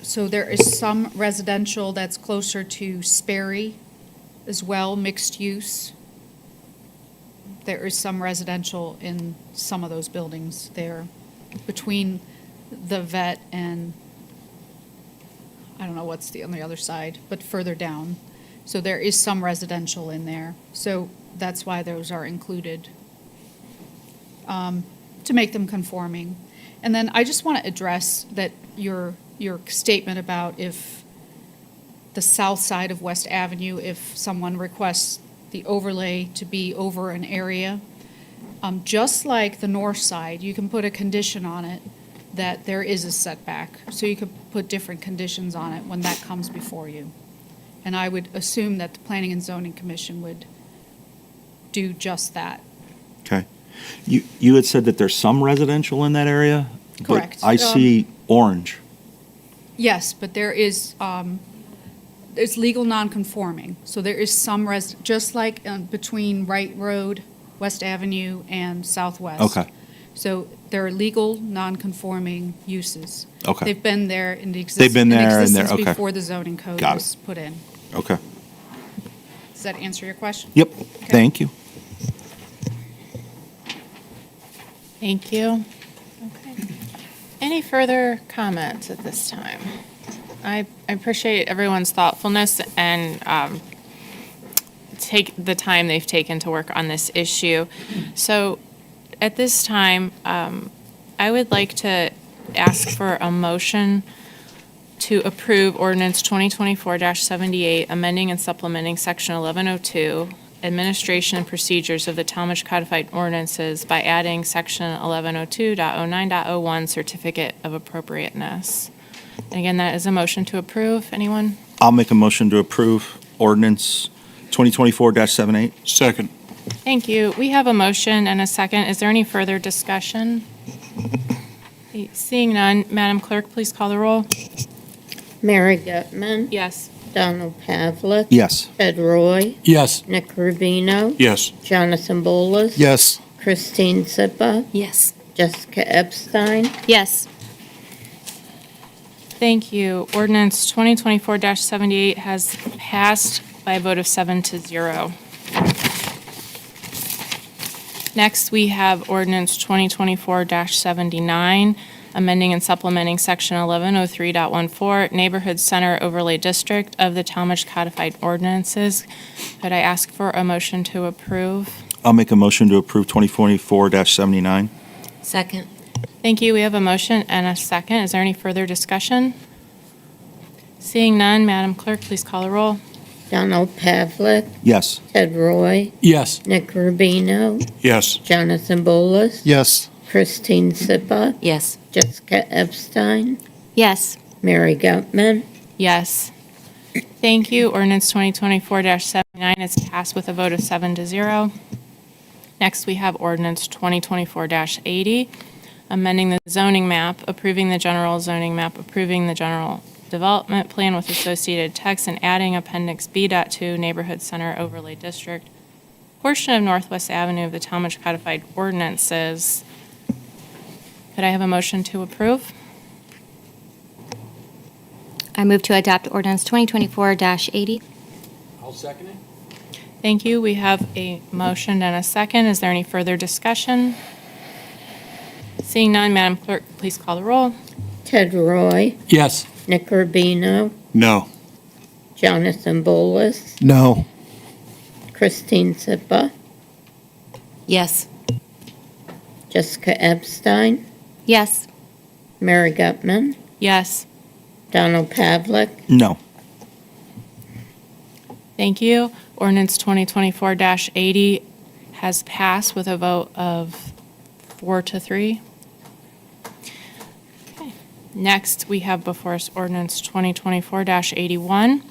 so there is some residential that's closer to Sperry as well, mixed use. There is some residential in some of those buildings there between the vet and, I don't know what's on the other side, but further down. So there is some residential in there. So that's why those are included, to make them conforming. And then I just want to address that your statement about if the south side of West Avenue, if someone requests the overlay to be over an area, just like the north side, you can put a condition on it that there is a setback. So you could put different conditions on it when that comes before you. And I would assume that the Planning and Zoning Commission would do just that. Okay. You had said that there's some residential in that area? but Correct. I see orange. Yes, but there is, it's legal non-conforming. So there is some just like between Wright Road, West Avenue, and Southwest. Okay. So there are legal non-conforming uses. Okay. They've been there in the They've been there and they're- existence okay. before the zoning code Got it. was put in. Okay. Does that answer your question? Yep. Thank you. Thank you. Okay. Any further comments at this time? I appreciate everyone's thoughtfulness and take the time they've taken to work on this issue. So at this time, I would like to ask for a motion to approve ordinance 2024-78, amending and supplementing section 1102, administration and procedures of the Tallmadge codified ordinances by adding section 1102.09.01, certificate of appropriateness. And again, that is a motion to approve. Anyone? I'll make a motion to approve ordinance 2024-78. Second. Thank you. We have a motion and a second. Is there any further discussion? Seeing none, Madam Clerk, please call the roll. Mary Gutman. Yes. Donald Pavlik. Yes. Ted Roy. Yes. Nick Rubino. Yes. Jonathan Bolus. Yes. Christine Sippa. Yes. Jessica Epstein. Yes. Thank you. Ordinance 2024-78 has passed by a vote of 7-0. Next, we have ordinance 2024-79, amending and supplementing section 1103.14, Neighborhood Center Overlay District of the Tallmadge Codified Ordinances. Could I ask for a motion to approve? I'll make a motion to approve 2024-79. Second. Thank you. We have a motion and a second. Is there any further discussion? Seeing none, Madam Clerk, please call the roll. Donald Pavlik. Yes. Ted Roy. Yes. Nick Rubino. Yes. Jonathan Bolus. Yes. Christine Sippa. Yes. Jessica Epstein. Yes. Mary Gutman. Yes. Thank you. Ordinance 2024-79 is passed with a vote of 7-0. Next, we have ordinance 2024-80, amending the zoning map, approving the general zoning map, approving the general development plan with associated text, and adding Appendix B.2 Neighborhood Center Overlay District, portion of Northwest Avenue of the Tallmadge Codified Ordinances. Could I have a motion to approve? I move to adopt ordinance 2024-80. I'll second it. Thank you. We have a motion and a second. Is there any further discussion? Seeing none, Madam Clerk, please call the roll. Ted Roy. Yes. Nick Rubino. No. Jonathan Bolus. No. Christine Sippa. Yes. Jessica Epstein. Yes. Mary Gutman. Yes. Donald Pavlik. No. Thank you. Ordinance 2024-80 has passed with a vote of 4-3. Okay. Next, we have before us ordinance 2024-81,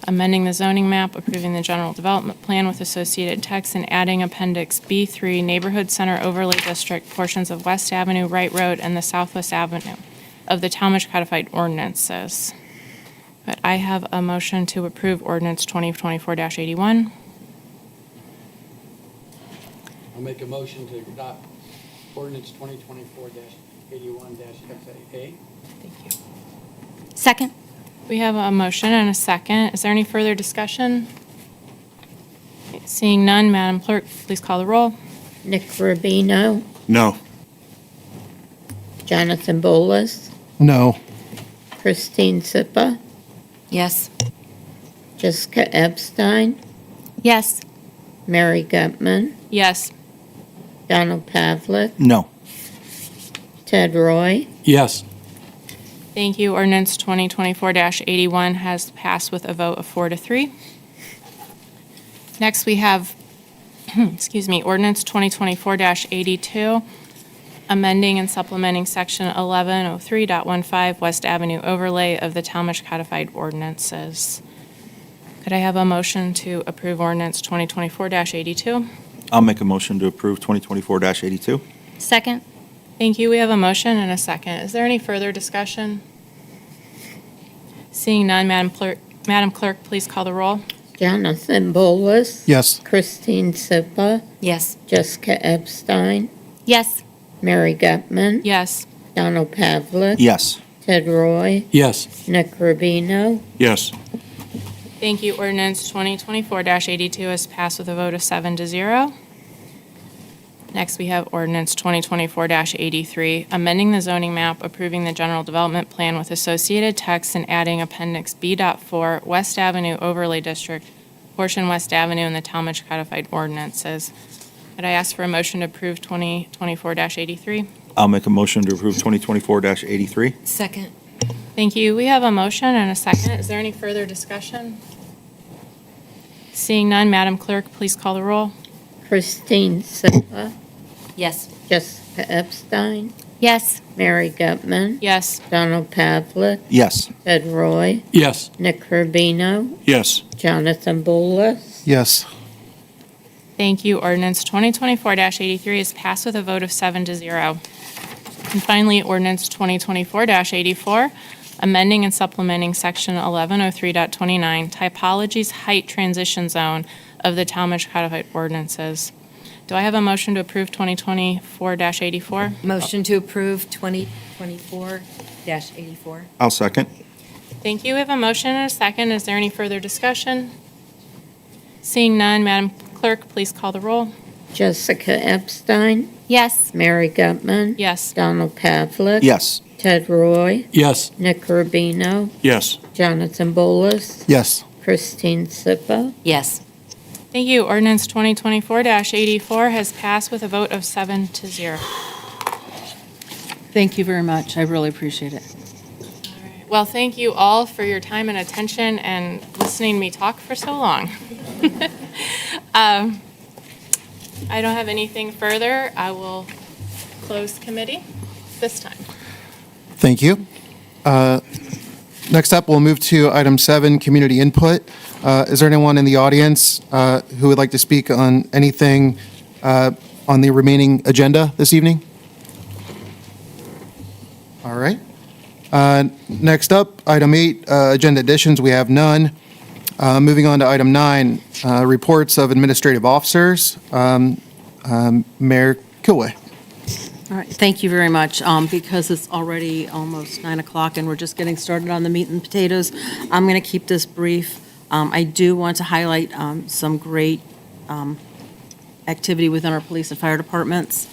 amending the zoning map, approving the general development plan with associated text, and adding Appendix B3 Neighborhood Center Overlay District portions of West Avenue, Wright Road, and the Southwest Avenue of the Tallmadge Codified Ordinances. But I have a motion to approve ordinance 2024-81. I'll make a motion to adopt ordinance 2024-81-XA. Second. We have a motion and a second. Is there any further discussion? Seeing none, Madam Clerk, please call the roll. Nick Rubino, No. Jonathan Bolus, No. Christine Sippa, Yes. Jessica Epstein, Yes. Mary Gutman, Yes. Donald Pavlik, No. Ted Roy, Yes. Thank you. Ordinance 2024-81 has passed with a vote of 4-3. Next, we have, ordinance 2024-82, amending and supplementing section 1103.15 West Avenue overlay of the Tallmadge Codified Ordinances. Could I have a motion to approve ordinance 2024-82? I'll make a motion to approve 2024-82. Second. Thank you. We have a motion and a second. Is there any further discussion? Seeing none, Madam Clerk, please call the roll. Jonathan Bolus, Yes. Christine Sippa, Yes. Jessica Epstein, Yes. Mary Gutman, Yes. Donald Pavlik, Yes. Ted Roy, Yes. Nick Rubino, Yes. Thank you. Ordinance 2024-82 is passed with a vote of 7-0. Next, we have ordinance 2024-83, amending the zoning map, approving the general development plan with associated text, and adding Appendix B.4 West Avenue Overlay District, portion West Avenue in the Tallmadge Codified Ordinances. Could I ask for a motion to approve 2024-83? I'll make a motion to approve 2024-83. Second. Thank you. We have a motion and a second. Is there any further discussion? Seeing none, Madam Clerk, please call the roll. Christine Sippa, Yes. Jessica Epstein, Yes. Mary Gutman, Yes. Donald Pavlik, Yes. Ted Roy, Yes. Nick Rubino, Yes. Jonathan Bolus, Yes. Thank you. Ordinance 2024-83 is passed with a vote of 7-0. And finally, ordinance 2024-84, amending and supplementing section 1103.29, typology's height transition zone of the Tallmadge Codified Ordinances. Do I have a motion to approve 2024-84? Motion to approve 2024-84. I'll second. Thank you. We have a motion and a second. Is there any further discussion? Seeing none, Madam Clerk, please call the roll. Jessica Epstein, Yes. Mary Gutman, Yes. Donald Pavlik, Yes. Ted Roy, Yes. Nick Rubino, Yes. Jonathan Bolus, Yes. Christine Sippa, Yes. Thank you. Ordinance 2024-84 has passed with a vote of 7-0. Thank you very much. I really appreciate it. Well, thank you all for your time and attention and listening to me talk for so long. I don't have anything further. I will close committee this time. Thank you. Next up, we'll move to item 7, community input. Is there anyone in the audience who would like to speak on anything on the remaining agenda this evening? All right. Next up, item 8, agenda additions. We have none. Moving on to item 9, reports of administrative officers. Mayor Kilway. All right, thank you very much. Because it's already almost 9 o'clock and we're just getting started on the meat and potatoes, I'm going to keep this brief. I do want to highlight some great activity within our police and fire departments.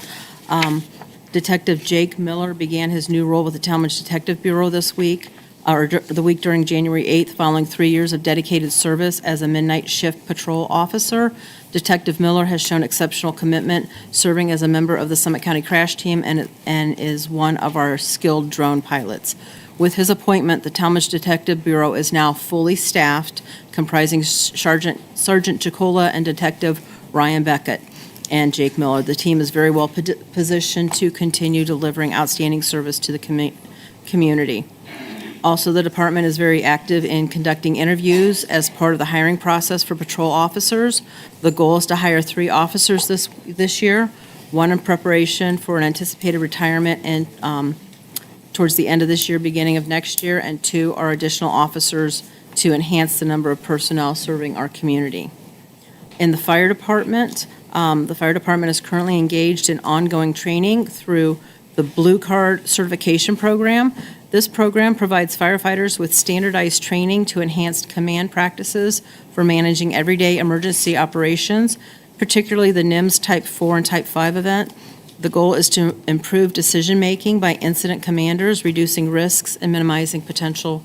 Detective Jake Miller began his new role with the Tallmadge Detective Bureau this week, or the week during January 8th, following 3 years of dedicated service as a midnight shift patrol officer. Detective Miller has shown exceptional commitment, serving as a member of the Summit County Crash Team and is one of our skilled drone pilots. With his appointment, the Tallmadge Detective Bureau is now fully staffed, comprising Sergeant Jacola and Detective Ryan Beckett and Jake Miller. The team is very well positioned to continue delivering outstanding service to the community. Also, the department is very active in conducting interviews as part of the hiring process for patrol officers. The goal is to hire 3 officers this year, 1 in preparation for an anticipated retirement and towards the end of this year, beginning of next year, and 2 are additional officers to enhance the number of personnel serving our community. In the fire department is currently engaged in ongoing training through the Blue Card certification program. This program provides firefighters with standardized training to enhance command practices for managing everyday emergency operations, particularly the NIMS Type 4 and Type 5 event. The goal is to improve decision-making by incident commanders, reducing risks and minimizing potential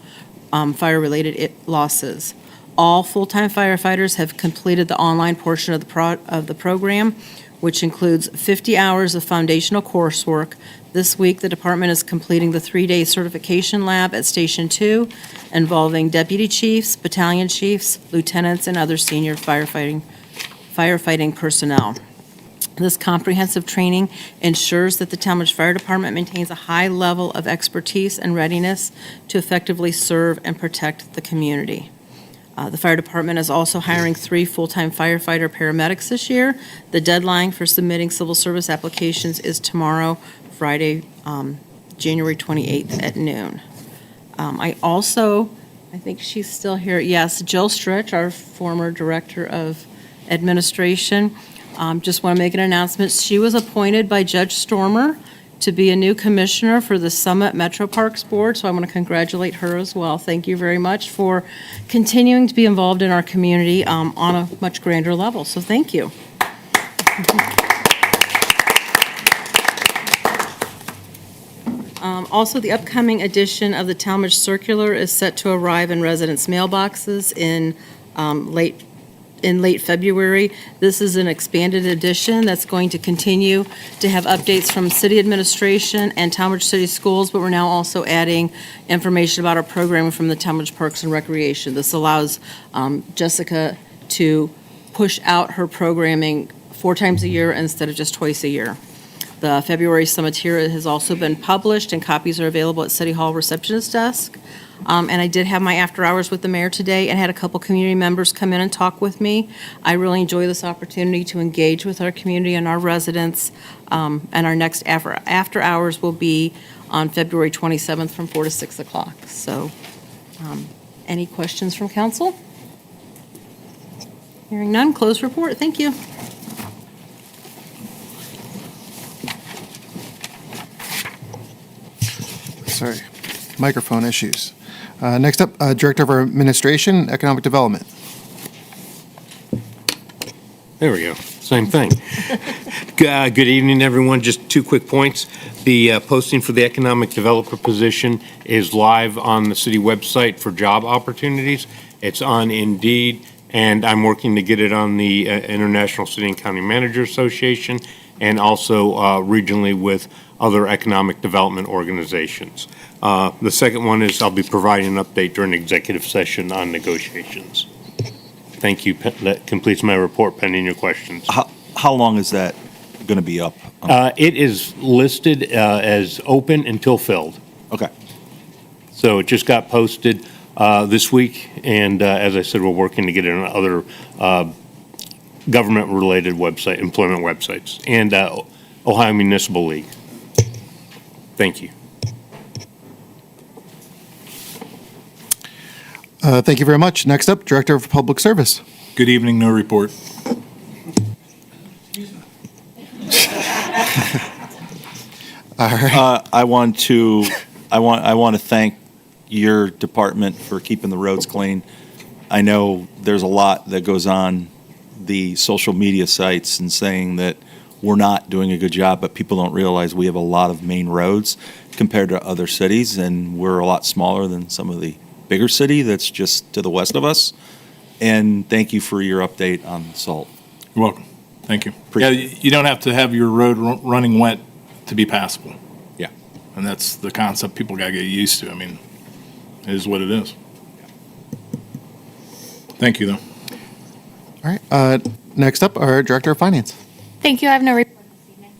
fire-related losses. All full-time firefighters have completed the online portion of the program, which includes 50 hours of foundational coursework. This week, the department is completing the 3-day certification lab at Station 2, involving deputy chiefs, battalion chiefs, lieutenants, and other senior firefighting personnel. This comprehensive training ensures that the Tallmadge Fire Department maintains a high level of expertise and readiness to effectively serve and protect the community. The fire department is also hiring 3 full-time firefighter paramedics this year. The deadline for submitting civil service applications is tomorrow, Friday, January 28th at noon. I think she's still here, yes, Jill Stritch, our former Director of Administration. Just want to make an announcement. She was appointed by Judge Stormer to be a new commissioner for the Summit Metro Parks Board, so I want to congratulate her as well. Thank you very much for continuing to be involved in our community on a much grander level, so thank you. Also, the upcoming edition of the Tallmadge Circular is set to arrive in residents' mailboxes in late February. This is an expanded edition that's going to continue to have updates from city administration and Tallmadge City Schools, but we're now also adding information about our programming from the Tallmadge Parks and Recreation. This allows Jessica to push out her programming 4 times a year instead of just twice a year. The February Summiteer has also been published, and copies are available at City Hall receptionist desk. And I did have my after hours with the mayor today and had a couple community members come in and talk with me. I really enjoy this opportunity to engage with our community and our residents. And our next after hours will be on February 27th from 4 to 6 o'clock. So any questions from council? Hearing none, close report. Thank you. Sorry, microphone issues. Next up, Director of Administration, Economic Development. There we go. Same thing. Good evening, everyone. Just 2 quick points. The posting for the economic developer position is live on the city website for job opportunities. It's on Indeed, and I'm working to get it on the International City and County Manager Association and also regionally with other economic development organizations. The second one is I'll be providing an update during executive session on negotiations. Thank you. That completes my report pending your questions. How long is that going to be up? It is listed as open until filled. Okay. So it just got posted this week, and as I said, we're working to get it on other government-related website, employment websites, and Ohio Municipal League. Thank you. Thank you very much. Next up, Director of Public Service. Good evening, no report. All right. I want to thank your department for keeping the roads clean. I know there's a lot that goes on the social media sites and saying that we're not doing a good job, but people don't realize we have a lot of main roads compared to other cities, and we're a lot smaller than some of the bigger city that's just to the west of us. And thank you for your update on salt. You're welcome. Thank you. You don't have to have your road running wet to be passable. Yeah. And that's the concept people got to get used to. I mean, it is what it is. Thank you, though. All right. Next up, our Director of Finance. Thank you. I have no report this evening.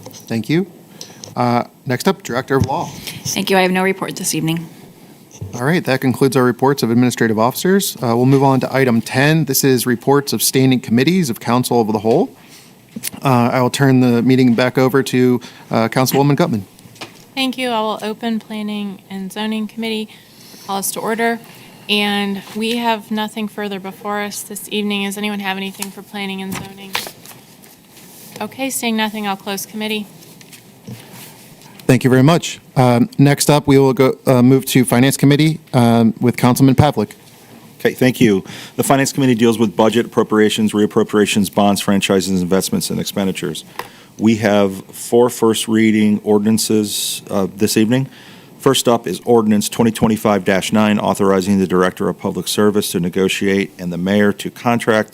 Thank you. Next up, Director of Law. Thank you. I have no report this evening. All right, that concludes our reports of administrative officers. We'll move on to item 10. This is reports of standing committees of Council of the Whole. I will turn the meeting back over to Councilwoman Gutman. Thank you. I will open Planning and Zoning Committee, call us to order. And we have nothing further before us this evening. Does anyone have anything for Planning and Zoning? Okay, seeing nothing, I'll close committee. Thank you very much. Next up, we will move to Finance Committee with Councilman Pavlik. Okay, thank you. The Finance Committee deals with budget, appropriations, reappropriations, bonds, franchises, investments, and expenditures. We have 4 first reading ordinances this evening. First up is Ordinance 2025-9, authorizing the Director of Public Service to negotiate and the mayor to contract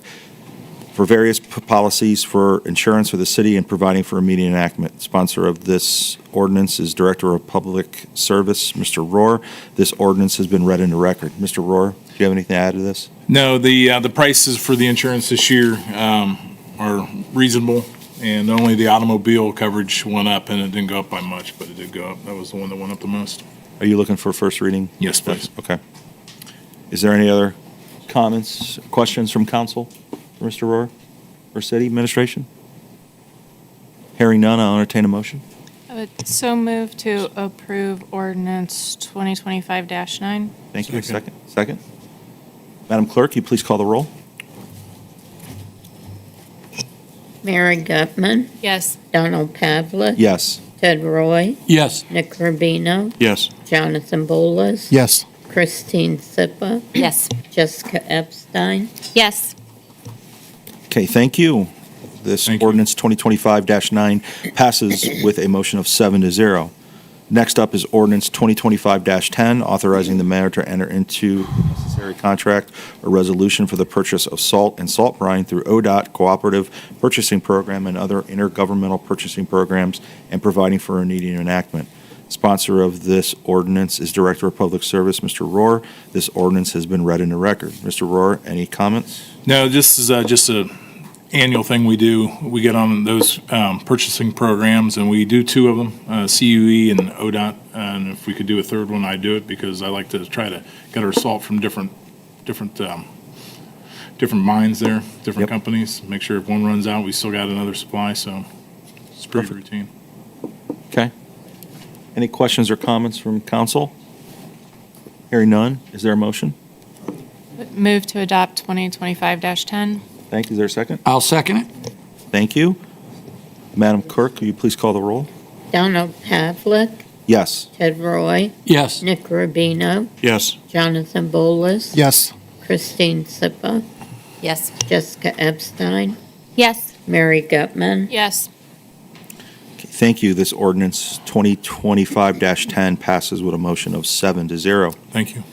for various policies for insurance for the city and providing for immediate enactment. Sponsor of this ordinance is Director of Public Service, Mr. Rohr. This ordinance has been read into record. Mr. Rohr, do you have anything to add to this? No, the prices for the insurance this year are reasonable, and only the automobile coverage went up, and it didn't go up by much, but it did go up. That was the one that went up the most. Are you looking for first reading? Yes, please. Okay. Is there any other comments, questions from council for Mr. Rohr or city administration? Hearing none, I'll entertain a motion. I would so move to approve ordinance 2025-9. Thank you. Second. Madam Clerk, you please call the roll. Mary Gutman, Yes. Donald Pavlik. Yes. Ted Roy, Yes. Nick Rubino, Yes. Jonathan Bolas. Yes. Christine Sippa, Yes. Jessica Epstein. Yes. Okay, thank you. This Thank you. ordinance 2025-9 passes with a motion of 7-0. Next up is ordinance 2025-10, authorizing the mayor to enter into necessary contract or resolution for the purchase of salt and salt brine through ODOT Cooperative Purchasing Program and other intergovernmental purchasing programs and providing for immediate enactment. Sponsor of this ordinance is Director of Public Service, Mr. Rohr. This ordinance has been read into record. Mr. Rohr, any comments? No, this is just a annual thing we do. We get on those purchasing programs, and we do 2 of them, CUE and ODOT. And if we could do a third one, I'd do it, because I like to try to get our salt from different mines there, different Yep. companies. Make sure if one runs out, we still got another supply. So it's pretty Perfect. routine. Okay. Any questions or comments from council? Hearing none, is there a motion? Move to adopt 2025-10. Thank you. Is there a second? I'll second it. Thank you. Madam Clerk, will you please call the roll? Donald Pavlik, Yes. Ted Roy, Yes. Nick Rubino, Yes. Jonathan Bolas. Yes. Christine Sippa, Yes. Jessica Epstein, Yes. Mary Gutman. Yes. Okay, thank you. This ordinance 2025-10 passes with a motion of 7-0. Thank you.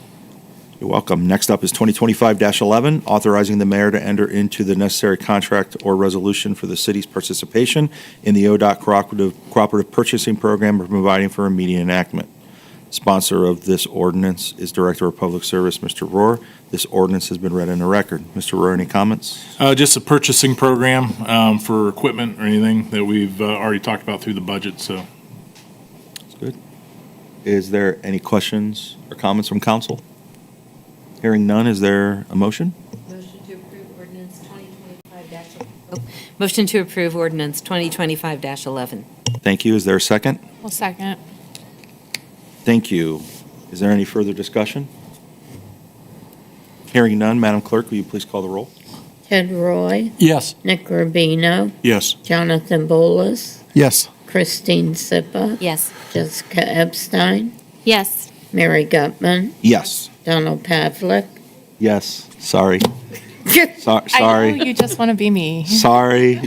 You're welcome. Next up is 2025-11, authorizing the mayor to enter into the necessary contract or resolution for the city's participation in the ODOT Cooperative Purchasing Program and providing for immediate enactment. Sponsor of this ordinance is Director of Public Service, Mr. Rohr. This ordinance has been read into record. Mr. Rohr, any comments? Just a purchasing program for equipment or anything that we've already talked about through the budget. So That's good. Is there any questions or comments from council? Hearing none, is there a motion? Motion to approve ordinance 2025-11. Motion to approve ordinance 2025-11. Thank you. Is there a second? I'll second. Thank you. Is there any further discussion? Hearing none, Madam Clerk, will you please call the roll? Ted Roy, Yes. Nick Rubino, Yes. Jonathan Bolas, Yes. Christine Sippa, Yes. Jessica Epstein, Yes. Mary Gutman, Yes. Donald Pavlik. Yes. Sorry. I Sorry. know you just want to be me. Sorry.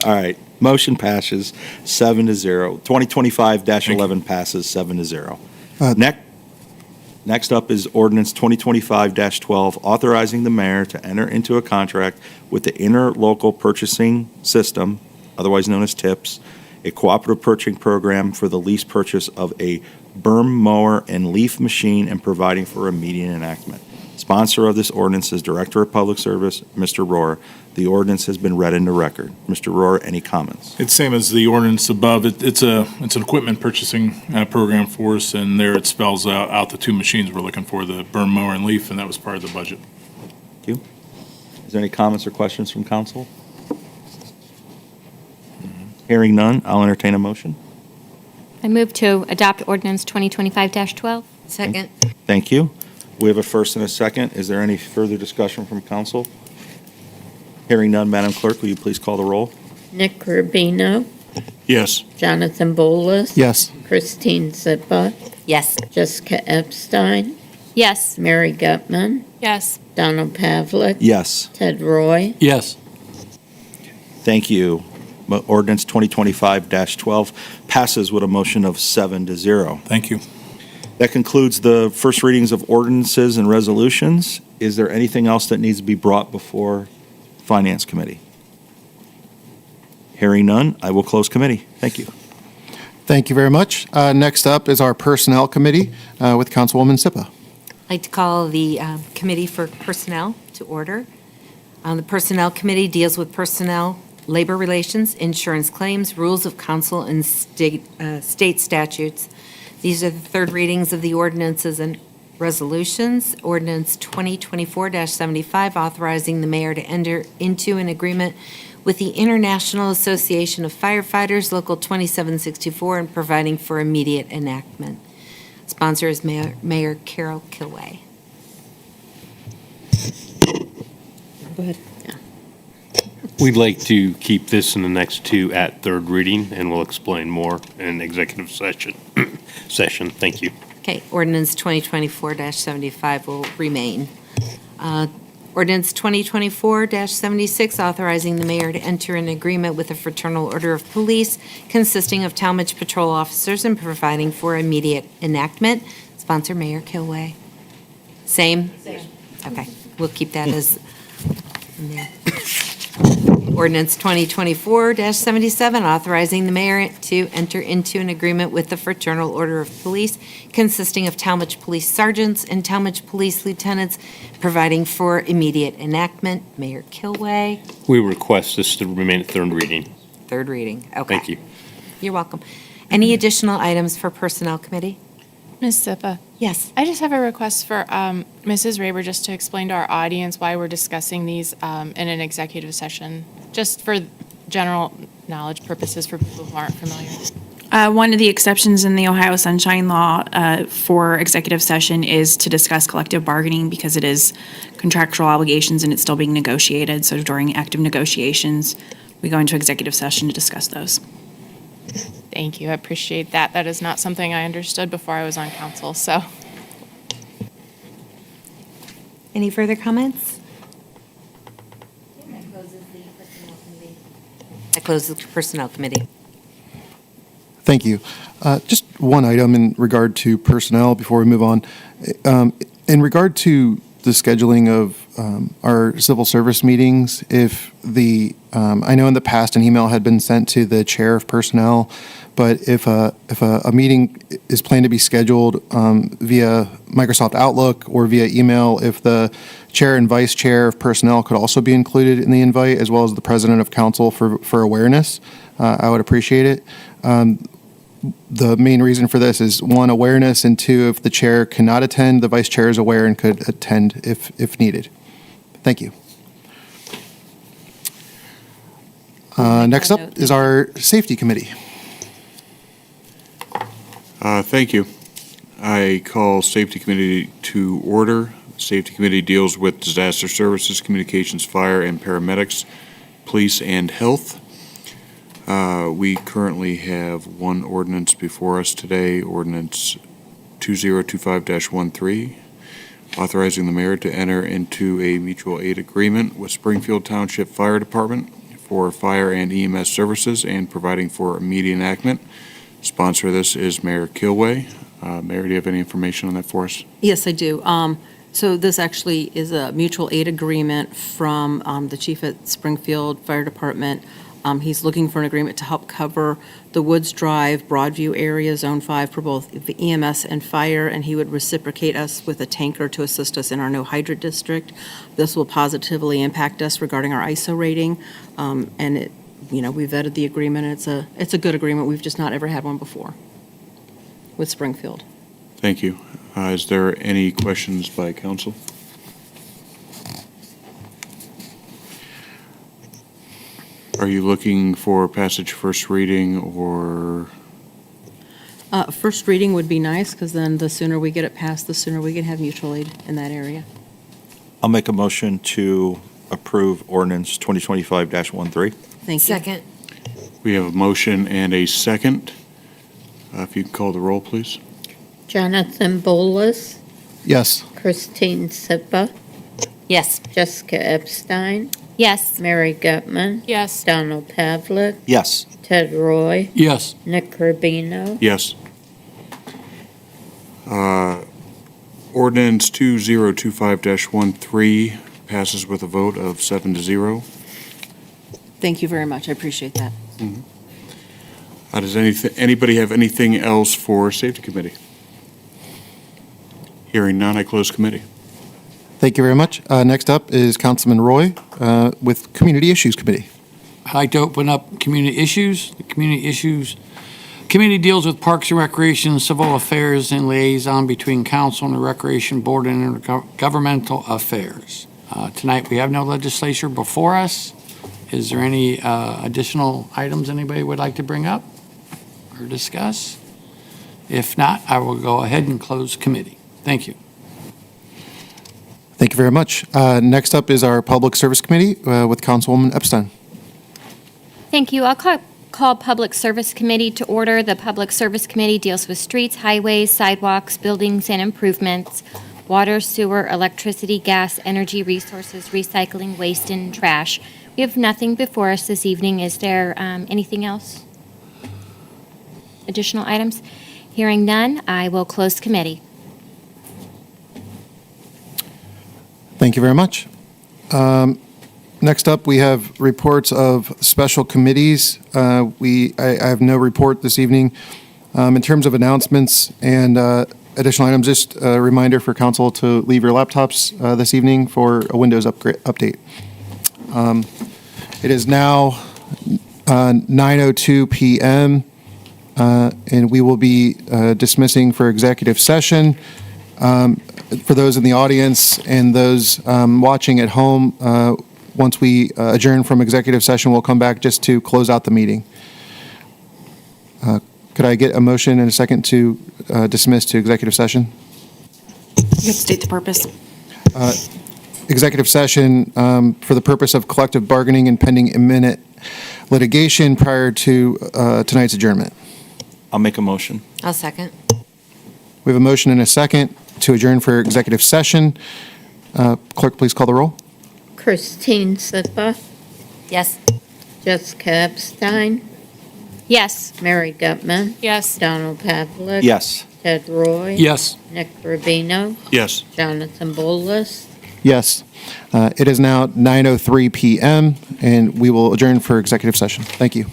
All right. Motion passes 7-0. 2025-11 passes 7-0. Next up is ordinance 2025-12, authorizing the mayor to enter into a contract with the Interlocal Purchasing System, otherwise known as TIPS, a cooperative purchasing program for the lease purchase of a berm mower and leaf machine and providing for immediate enactment. Sponsor of this ordinance is Director of Public Service, Mr. Rohr. The ordinance has been read into record. Mr. Rohr, any comments? It's same as the ordinance above. It's an equipment purchasing program for us, and there it spells out the two machines we're looking for, the burn mower and leaf, and that was part of the budget. Thank you. Is there any comments or questions from council? Hearing none, I'll entertain a motion. I move to adopt ordinance 2025-12. Second. Thank you. We have a first and a second. Is there any further discussion from council? Hearing none, Madam Clerk, will you please call the roll? Nick Rubino, Yes. Jonathan Bolus. Yes. Christine Zippa, Yes. Jessica Epstein, Yes. Mary Gutman, Yes. Donald Pavlik, Yes. Ted Roy. Yes. Thank you. Ordinance 2025-12 passes with a motion of 7-0. Thank you. That concludes the first readings of ordinances and resolutions. Is there anything else that needs to be brought before Finance Committee? Hearing none, I will close committee. Thank you. Thank you very much. Next up is our Personnel Committee with Councilwoman Sipa. I'd like to call the Committee for Personnel to order. The Personnel Committee deals with personnel, labor relations, insurance claims, rules of council, and state statutes. These are the third readings of the ordinances and resolutions. Ordinance 2024-75, authorizing the mayor to enter into an agreement with the International Association of Firefighters, Local 2764, and providing for immediate enactment. Sponsor is Mayor Carol Kilway. Go ahead. We'd like to keep this and the next two at third reading, and we'll explain more in executive session. Thank you. Okay, ordinance 2024-75 will remain. Ordinance 2024-76, authorizing the mayor to enter an agreement with the Fraternal Order of Police consisting of Tallmadge patrol officers and providing for immediate enactment. Sponsor, Mayor Kilway. Same? Okay, we'll keep that as in there. Ordinance 2024-77, authorizing the mayor to enter into an agreement with the Fraternal Order of Police consisting of Tallmadge Police Sergeants and Tallmadge Police Lieutenants, providing for immediate enactment. Mayor Kilway. We request this to remain at third reading. Third reading. Okay. Thank you. You're welcome. Any additional items for Personnel Committee? Ms. Zippa, Yes. I just have a request for Mrs. Raber just to explain to our audience why we're discussing these in an executive session, just for general knowledge purposes for people who aren't familiar. One of the exceptions in the Ohio Sunshine Law for executive session is to discuss collective bargaining because it is contractual obligations and it's still being negotiated. So during active negotiations, we go into executive session to discuss those. Thank you, I appreciate that. That is not something I understood before I was on council, so. Any further comments? That closes the Personnel Committee. Thank you. Just one item in regard to personnel before we move on. In regard to the scheduling of our civil service meetings, if I know in the past an email had been sent to the chair of personnel, but if a meeting is planned to be scheduled via Microsoft Outlook or via email, if the chair and vice chair of personnel could also be included in the invite, as well as the president of council for awareness, I would appreciate it. The main reason for this is, one, awareness, and two, if the chair cannot attend, the vice chair is aware and could attend if needed. Thank you. Next up is our Safety Committee. Thank you. I call Safety Committee to order. Safety Committee deals with disaster services, communications, fire, and paramedics, police, and health. We currently have one ordinance before us today, ordinance 2025-13, authorizing the mayor to enter into a mutual aid agreement with Springfield Township Fire Department for fire and EMS services and providing for immediate enactment. Sponsor of this is Mayor Kilway. Mayor, do you have any information on that for us? Yes, I do. So this actually is a mutual aid agreement from the chief at Springfield Fire Department. He's looking for an agreement to help cover the Woods Drive, Broadview area, Zone 5 for both the EMS and fire, and he would reciprocate us with a tanker to assist us in our no hydrant district. This will positively impact us regarding our ISO rating, and it, we vetted the agreement. It's a good agreement. We've just not ever had one before with Springfield. Thank you. Is there any questions by council? Are you looking for passage first reading or? First reading would be nice, because then the sooner we get it passed, the sooner we can have mutual aid in that area. I'll make a motion to approve ordinance 2025-13. Thank you. Second. We have a motion and a second. If you can call the roll, please. Jonathan Bolus, Yes. Christine Sippa, Yes. Jessica Epstein, Yes. Mary Gutman, Yes. Donald Pavlik, Yes. Ted Roy, Yes. Nick Rubino. Yes. Ordinance 2025-13 passes with a vote of 7-0. Thank you very much. I appreciate that. Does anybody have anything else for Safety Committee? Hearing none, I close committee. Thank you very much. Next up is Councilman Roy with Community Issues Committee. I'd like to open up community issues. The community issues committee deals with parks and recreation, civil affairs, and liaison between council and the recreation board and intergovernmental affairs. Tonight, we have no legislature before us. Is there any additional items anybody would like to bring up or discuss? If not, I will go ahead and close committee. Thank you. Thank you very much. Next up is our Public Service Committee with Councilwoman Epstein. Thank you. I'll call Public Service Committee to order. The Public Service Committee deals with streets, highways, sidewalks, buildings and improvements, water, sewer, electricity, gas, energy resources, recycling, waste, and trash. We have nothing before us this evening. Is there anything else? Additional items? Hearing none, I will close committee. Thank you very much. Next up, we have reports of special committees. I have no report this evening. In terms of announcements and additional items, just a reminder for council to leave your laptops this evening for a Windows update. It is now 9:02 p.m., and we will be dismissing for executive session. For those in the audience and those watching at home, once we adjourn from executive session, we'll come back just to close out the meeting. Could I get a motion and a second to dismiss to executive session? You have to state the purpose. Executive session for the purpose of collective bargaining and pending imminent litigation prior to tonight's adjournment. I'll make a motion. I'll second. We have a motion and a second to adjourn for executive session. Clerk, please call the roll. Christine Sippa, Yes. Jessica Epstein, Yes. Mary Gutman, Yes. Donald Pavlik. Yes. Ted Roy. Yes. Nick Rubino, Yes. Jonathan Bolus. Yes. It is now 9:03 p.m., and we will adjourn for executive session. Thank you.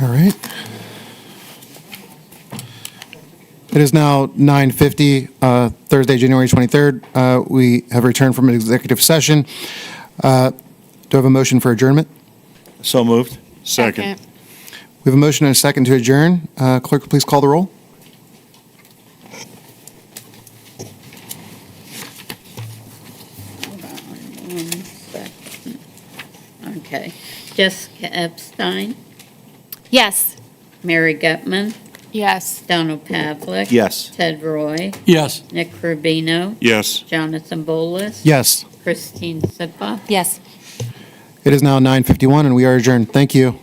All right. It is now 9:50, Thursday, January 23rd. We have returned from an executive session. Do I have a motion for adjournment? So moved. Second. We have a motion and a second to adjourn. Clerk, please call the roll. Hold on 1 second. Okay. Jessica Epstein, Yes. Mary Gutman, Yes. Donald Pavlik. Yes. Ted Roy, Yes. Nick Rubino, Yes. Jonathan Bolus. Yes. Christine Sipa. Yes. It is now 9:51, and we are adjourned. Thank you.